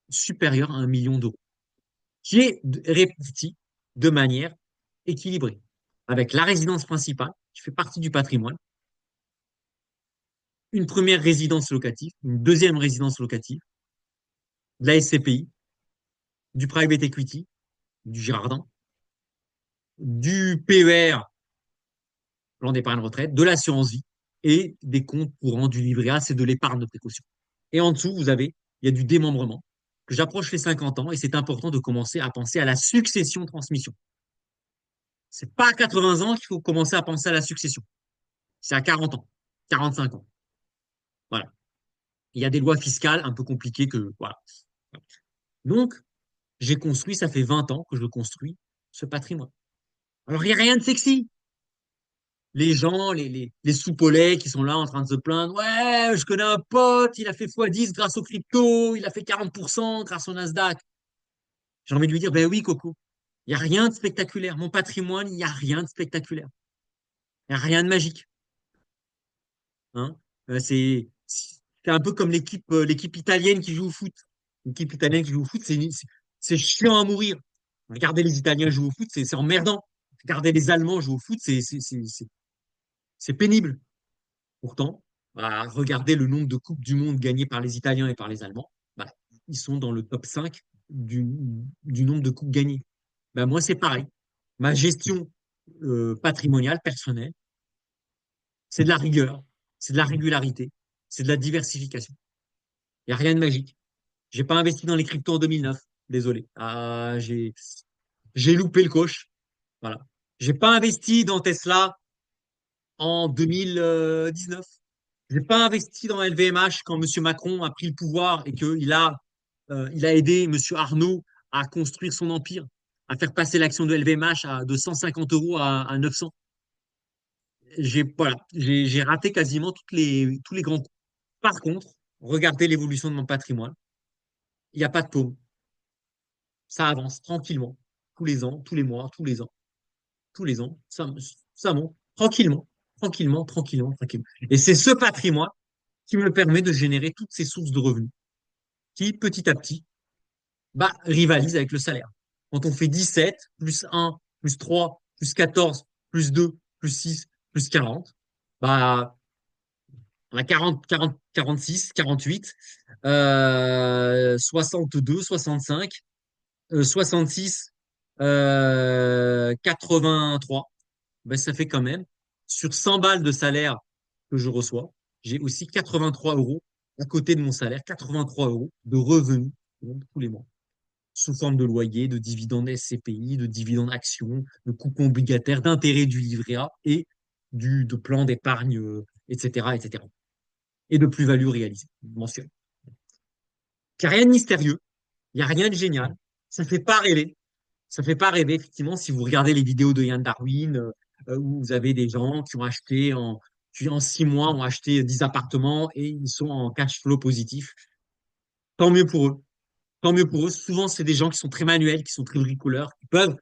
supérieur à 1 million d'euros, qui est réparti de manière équilibrée, avec la résidence principale, qui fait partie du patrimoine, une première résidence locative, une deuxième résidence locative, de la SCPI, du private equity, du Girardin, du PER, plan d'épargne retraite, de l'assurance vie et des comptes courants du livret A, c'est de l'épargne de précaution. Et en dessous, vous avez il y a du démembrement, que j'approche les 50 ans et c'est important de commencer à penser à la succession transmission. C'est pas à 80 ans qu'il faut commencer à penser à la succession. C'est à 40 ans, 45 ans. Voilà. Il y a des lois fiscales un peu compliquées que, voilà. Donc, j'ai construit, ça fait 20 ans que je construis ce patrimoine. Alors, il n'y a rien de sexy. Les gens, les sous-polais qui sont là en train de se plaindre, ouais, je connais un pote, il a fait x10 grâce aux crypto, il a fait 40% grâce au Nasdaq. J'ai envie de lui dire, ben oui, Coco, il n'y a rien de spectaculaire. Mon patrimoine, il n'y a rien de spectaculaire. Il n'y a rien de magique. Hein. C'est un peu comme l'équipe italienne qui joue au foot. L'équipe italienne qui joue au foot, c'est chiant à mourir. Regardez les Italiens jouer au foot, c'est emmerdant. Regardez les Allemands jouer au foot, c'est pénible. Pourtant, bah, regardez le nombre de Coupes du Monde gagnées par les Italiens et par les Allemands. Bah, ils sont dans le top 5 du, du nombre de coupes gagnées. Bah, moi, c'est pareil. Ma gestion patrimoniale, personnelle, c'est de la rigueur, c'est de la régularité, c'est de la diversification. Il n'y a rien de magique. J'ai pas investi dans les cryptos en 2009. Désolé. J'ai loupé le coche. Voilà. J'ai pas investi dans Tesla en 2019. J'ai pas investi dans LVMH quand M. Macron a pris le pouvoir et il a aidé M. Arnault à construire son empire, à faire passer l'action de LVMH de 150 euros à 900. Voilà, j'ai raté quasiment tous les grands coups. Par contre, regardez l'évolution de mon patrimoine. Il n'y a pas de paume. Ça avance tranquillement, tous les ans, tous les mois, tous les ans, ça monte tranquillement, tranquillement, tranquillement, tranquillement. Et c'est ce patrimoine qui me permet de générer toutes ces sources de revenus qui, petit à petit, bah, rivalisent avec le salaire. Quand on fait 17, plus 1, plus 3, plus 14, plus 2, plus 6, plus 40, bah, on a 40, 40, 46, 48, 62, 65, 66, 83. Ben, ça fait quand même, sur 100 balles de salaire que je reçois, j'ai aussi 83 euros à côté de mon salaire, 83 euros de revenus tous les mois, sous forme de loyer, de dividendes SCPI, de dividendes actions, de coupons obligataires, d'intérêts du livret A et de plans d'épargne, etc., etc. Et de plus-value réalisée, mensuelle. Il n'y a rien de mystérieux, il n'y a rien de génial, ça ne fait pas rêver. Ça fait pas rêver, effectivement, si vous regardez les vidéos de Yann Darwin, où vous avez des gens qui en 6 mois ont acheté 10 appartements et ils sont en cash flow positif. Tant mieux pour eux. Tant mieux pour eux. Souvent, c'est des gens qui sont très manuels, qui sont très bricoleurs, qui peuvent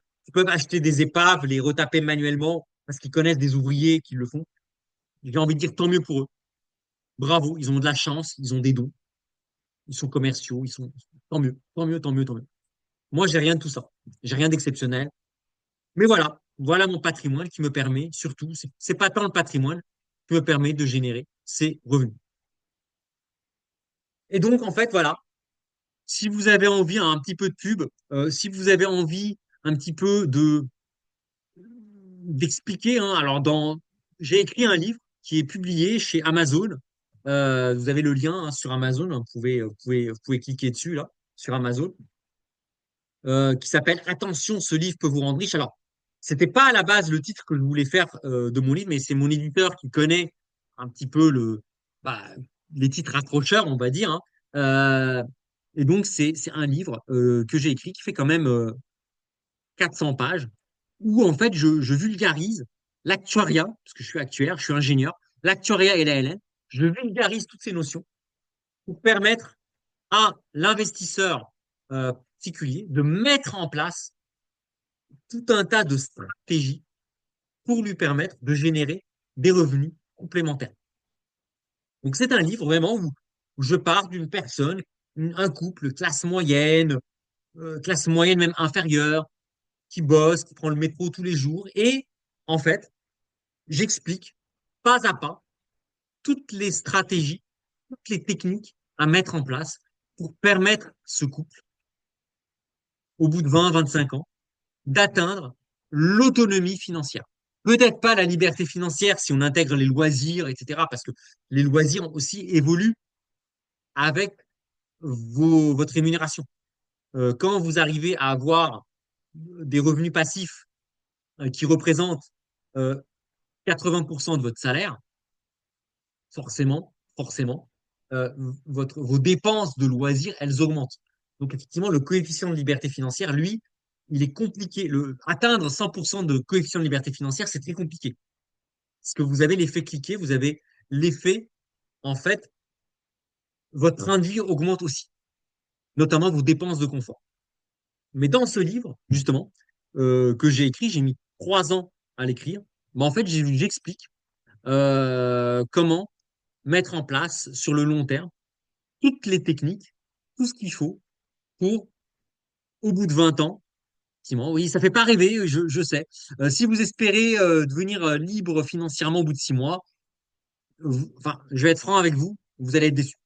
acheter des épaves, les retaper manuellement parce qu'ils connaissent des ouvriers qui le font. J'ai envie de dire tant mieux pour eux. Bravo, ils ont de la chance, ils ont des dons, ils sont commerciaux, tant mieux, tant mieux, tant mieux, tant mieux. Moi, j'ai rien de tout ça. J'ai rien d'exceptionnel. Mais voilà, voilà mon patrimoine qui me permet, surtout, c'est pas tant le patrimoine qui me permet de générer ces revenus. Et donc, en fait, voilà, si vous avez envie un petit peu de pub, si vous avez envie un petit peu d'expliquer, hein, j'ai écrit un livre qui est publié chez Amazon. Vous avez le lien hein, sur Amazon, hein, vous pouvez cliquer dessus là, sur Amazon. Qui s'appelle Attention, ce livre peut vous rendre riche. Alors, c'était pas à la base le titre que je voulais faire de mon livre, mais c'est mon éditeur qui connaît un petit peu bah, les titres accrocheurs, on va dire. Hein. Euh, et donc, c'est un livre que j'ai écrit qui fait quand même 400 pages, où en fait, je vulgarise l'actuariat, parce que je suis actuaire, je suis ingénieur, l'actuariat et la LN. Je vulgarise toutes ces notions pour permettre à l'investisseur particulier de mettre en place tout un tas de stratégies pour lui permettre de générer des revenus complémentaires. Donc c'est un livre vraiment où je pars d'une personne, un couple, classe moyenne même inférieure, qui bosse, qui prend le métro tous les jours, et en fait, j'explique pas à pas toutes les stratégies, toutes les techniques à mettre en place pour permettre ce couple, au bout de 20, 25 ans, d'atteindre l'autonomie financière. Peut-être pas la liberté financière si on intègre les loisirs, etc. Parce que les loisirs aussi évoluent avec votre rémunération. Quand vous arrivez à avoir des revenus passifs qui représentent euh, 80% de votre salaire, forcément, euh, vos dépenses de loisirs, elles augmentent. Donc, effectivement, le coefficient de liberté financière, lui, il est compliqué. Atteindre 100% de coefficient de liberté financière, c'est très compliqué. Parce que vous avez l'effet cliquet, vous avez l'effet, en fait, votre train de vie augmente aussi, notamment vos dépenses de confort. Mais dans ce livre, justement, que j'ai écrit, j'ai mis 3 ans à l'écrire. Mais en fait, j'explique comment mettre en place sur le long terme toutes les techniques, tout ce qu'il faut pour, au bout de 20 ans, effectivement, oui, ça fait pas rêver, je sais. Si vous espérez devenir libre financièrement au bout de 6 mois, enfin, je vais être franc avec vous, vous allez être déçu.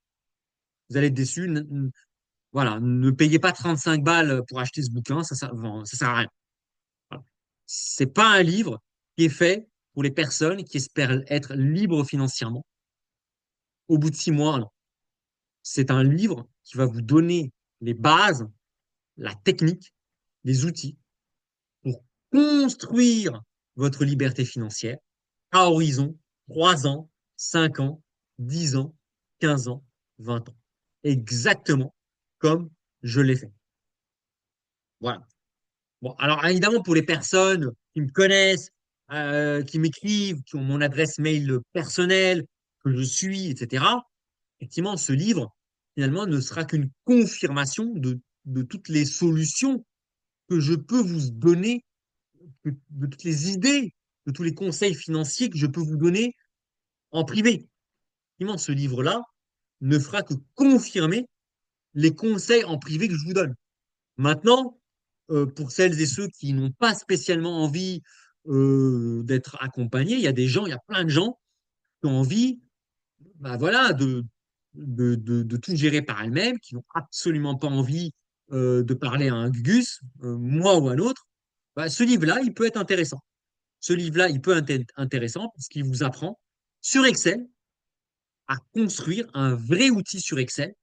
Vous allez être déçu. Voilà, ne payez pas 35 balles pour acheter ce bouquin, ça sert à rien. Voilà. C'est pas un livre qui est fait pour les personnes qui espèrent être libres financièrement. Au bout de 6 mois, non. C'est un livre qui va vous donner les bases, la technique, les outils pour construire votre liberté financière à horizon 3 ans, 5 ans, 10 ans, 15 ans, 20 ans. Exactement comme je l'ai fait. Voilà. Bon, alors évidemment, pour les personnes qui me connaissent, qui m'écrivent, qui ont mon adresse mail personnelle, que je suis, etc., effectivement, ce livre, finalement, ne sera qu'une confirmation de toutes les solutions que je peux vous donner, de toutes les idées, de tous les conseils financiers que je peux vous donner en privé. Effectivement, ce livre-là ne fera que confirmer les conseils en privé que je vous donne. Maintenant, pour celles et ceux qui n'ont pas spécialement envie d'être accompagnés, il y a des gens, il y a plein de gens qui ont envie, bah voilà, de tout gérer par elles-mêmes, qui n'ont absolument pas envie de parler à un Gugus, moi ou un autre. Bah, ce livre-là, il peut être intéressant. Ce livre-là, il peut être intéressant parce qu'il vous apprend sur Excel à construire un vrai outil sur Excel,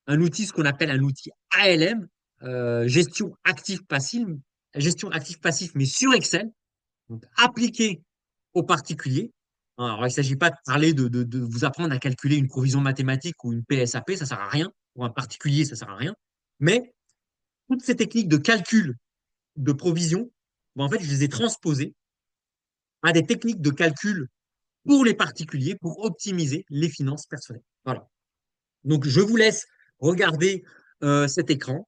un outil, ce qu'on appelle un outil ALM, gestion actif-passif, mais sur Excel, donc appliqué aux particuliers. Alors, il ne s'agit pas de parler de vous apprendre à calculer une provision mathématique ou une PSAP, ça ne sert à rien. Pour un particulier, ça ne sert à rien. Mais toutes ces techniques de calcul de provision, ben, en fait, je les ai transposées à des techniques de calcul pour les particuliers pour optimiser les finances personnelles. Voilà. Donc, je vous laisse regarder cet écran,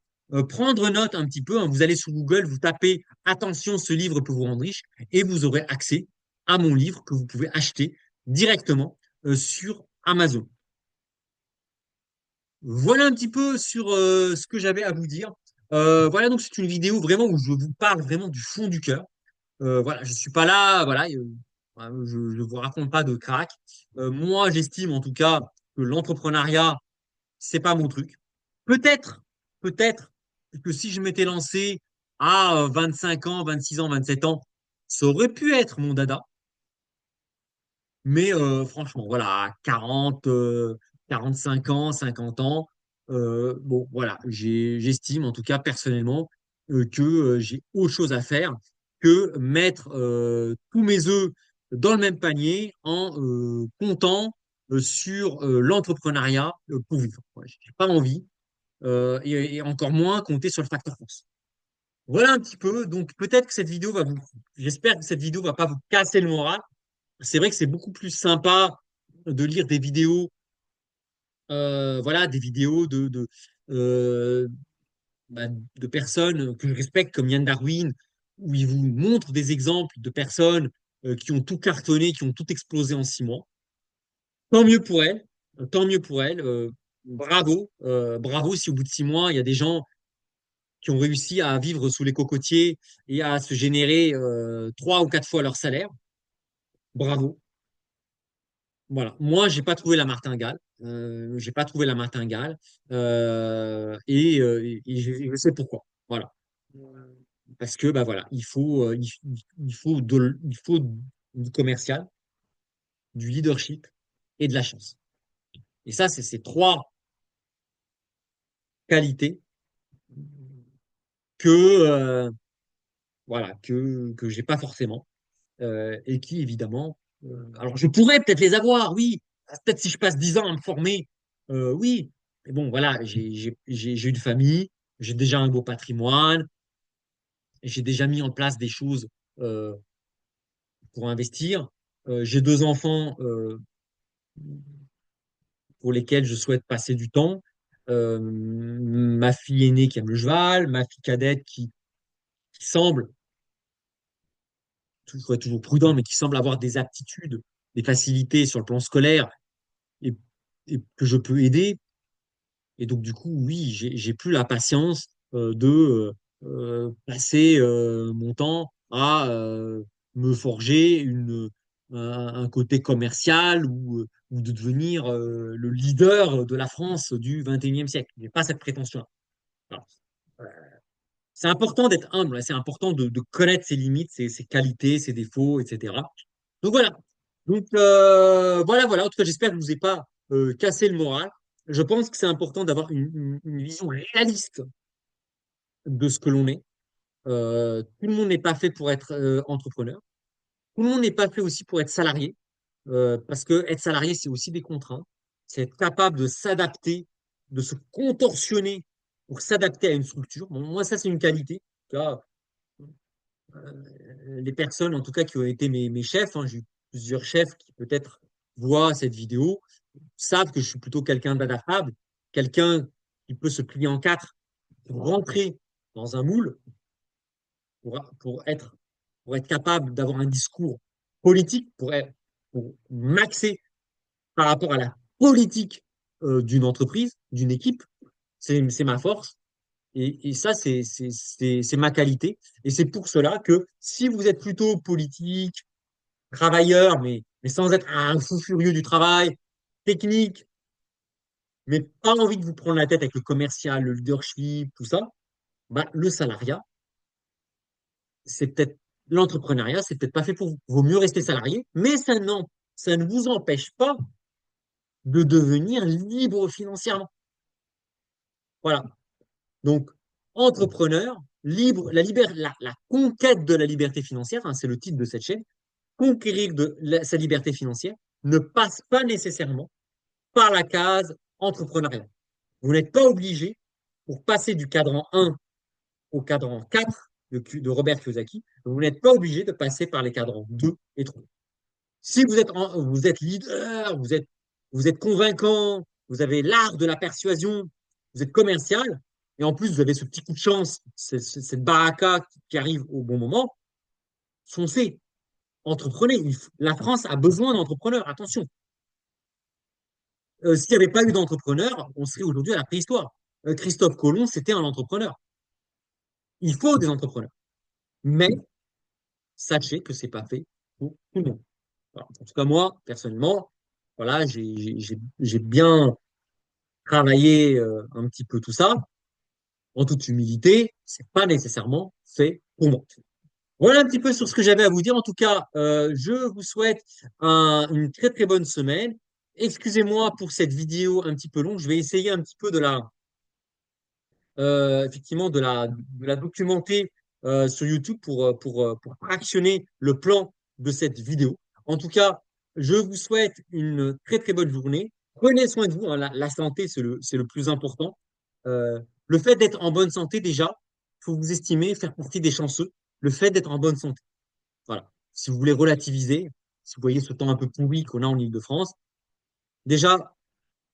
prendre note un petit peu, hein. Vous allez sur Google, vous tapez attention, ce livre peut vous rendre riche et vous aurez accès à mon livre que vous pouvez acheter directement sur Amazon. Voilà un petit peu sur ce que j'avais à vous dire. Voilà, donc c'est une vidéo vraiment où je vous parle vraiment du fond du cœur. Voilà, je suis pas là, voilà, je vous raconte pas de crack. Moi, j'estime en tout cas que l'entrepreneuriat, c'est pas mon truc. Peut-être, peut-être que si je m'étais lancé à 25 ans, 26 ans, 27 ans, ça aurait pu être mon dada. Mais franchement, voilà, à 40, 5 ans, 50 ans, bon, voilà, j'estime, en tout cas personnellement, que j'ai autre chose à faire que mettre tous mes œufs dans le même panier en comptant sur l'entrepreneuriat pour vivre. Ouais, j'ai pas envie, et encore moins compter sur le facteur France. Voilà un petit peu. Donc peut-être que cette vidéo j'espère que cette vidéo va pas vous casser le moral. C'est vrai que c'est beaucoup plus sympa de lire des vidéos, voilà, des vidéos euh, bah, de personnes que je respecte comme Yann Darwin, où il vous montre des exemples de personnes qui ont tout cartonné, qui ont tout explosé en 6 mois. Tant mieux pour elles, tant mieux pour elles. Bravo, bravo si au bout de 6 mois, il y a des gens qui ont réussi à vivre sous les cocotiers et à se générer 3 ou 4 fois leur salaire. Bravo. Voilà. Moi, j'ai pas trouvé la martingale. J'ai pas trouvé la martingale. Et je sais pourquoi. Voilà. Parce que bah voilà, il faut du commercial, du leadership et de la chance. Et ça, c'est ces trois. qualités que, voilà, que j'ai pas forcément et qui, évidemment, alors je pourrais peut-être les avoir, oui, peut-être si je passe 10 ans à me former, oui, mais bon, voilà, j'ai une famille, j'ai déjà un beau patrimoine, j'ai déjà mis en place des choses euh, pour investir. J'ai deux enfants pour lesquels je souhaite passer du temps. Ma fille aînée qui aime le cheval, ma fille cadette qui semble, il faut être toujours prudent, mais qui semble avoir des aptitudes, des facilités sur le plan scolaire et, et que je peux aider. Et donc, du coup, oui, j'ai plus la patience de passer mon temps à me forger un côté commercial ou de devenir le leader de la France du 21e siècle. Je n'ai pas cette prétention-là. Alors, c'est important d'être humble, hein, c'est important de connaître ses limites, ses qualités, ses défauts, etc. Donc voilà. Donc voilà. En tout cas, j'espère que je ne vous ai pas cassé le moral. Je pense que c'est important d'avoir une vision réaliste de ce que l'on est. Tout le monde n'est pas fait pour être entrepreneur. Tout le monde n'est pas fait aussi pour être salarié, parce que être salarié, c'est aussi des contraintes. C'est être capable de s'adapter, de se contorsionner pour s'adapter à une structure. Bon, moi, ça, c'est une qualité. Là, les personnes, en tout cas, qui ont été mes chefs, hein, j'ai eu plusieurs chefs qui peut-être voient cette vidéo, savent que je suis plutôt quelqu'un d'adaptable, quelqu'un qui peut se plier en quatre pour rentrer dans un moule, pour, pour être, pour être capable d'avoir un discours politique, pour m'axer par rapport à la politique d'une entreprise, d'une équipe. C'est ma force. Et ça, c'est ma qualité. Et c'est pour cela que si vous êtes plutôt politique, travailleur, mais sans être un fou furieux du travail, technique, mais pas envie de vous prendre la tête avec le commercial, le leadership, tout ça, bah, le salariat, c'est peut-être l'entrepreneuriat, c'est peut-être pas fait pour vous. Vaut mieux rester salarié, mais ça ne vous empêche pas de devenir libre financièrement. Voilà. Donc, entrepreneur, libre, la conquête de la liberté financière, hein, c'est le titre de cette chaîne, conquérir sa liberté financière ne passe pas nécessairement par la case entrepreneuriat. Vous n'êtes pas obligé, pour passer du cadran 1 au cadran 4 de Robert Kiyosaki, vous n'êtes pas obligé de passer par les cadrans 2 et 3. Si vous êtes leader, vous êtes convaincant, vous avez l'art de la persuasion, vous êtes commercial, et en plus vous avez ce petit coup de chance, cette baraka qui arrive au bon moment, foncez, entreprenez. La France a besoin d'entrepreneurs, attention. S'il n'y avait pas eu d'entrepreneurs, on serait aujourd'hui à la préhistoire. Christophe Colomb, c'était un entrepreneur. Il faut des entrepreneurs. Mais sachez que c'est pas fait pour tout le monde. Voilà. En tout cas, moi, personnellement, voilà, j'ai bien travaillé un petit peu tout ça. En toute humilité, c'est pas nécessairement fait pour moi. Voilà un petit peu sur ce que j'avais à vous dire. En tout cas, je vous souhaite une très très bonne semaine. Excusez-moi pour cette vidéo un petit peu longue. Je vais essayer un petit peu effectivement de la documenter sur YouTube pour fractionner le plan de cette vidéo. En tout cas, je vous souhaite une très très bonne journée. Prenez soin de vous, hein. La santé, c'est le plus important. Le fait d'être en bonne santé, déjà, il faut vous estimer, faire partie des chanceux. Le fait d'être en bonne santé. Voilà. Si vous voulez relativiser, si vous voyez ce temps un peu pourri qu'on a en Ile-de-France, déjà,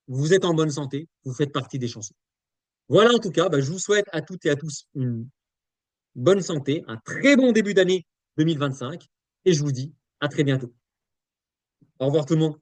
vous êtes en bonne santé, vous faites partie des chanceux. Voilà, en tout cas, bah, je vous souhaite à toutes et à tous une bonne santé, un très bon début d'année 2025 et je vous dis à très bientôt. Au revoir tout le monde.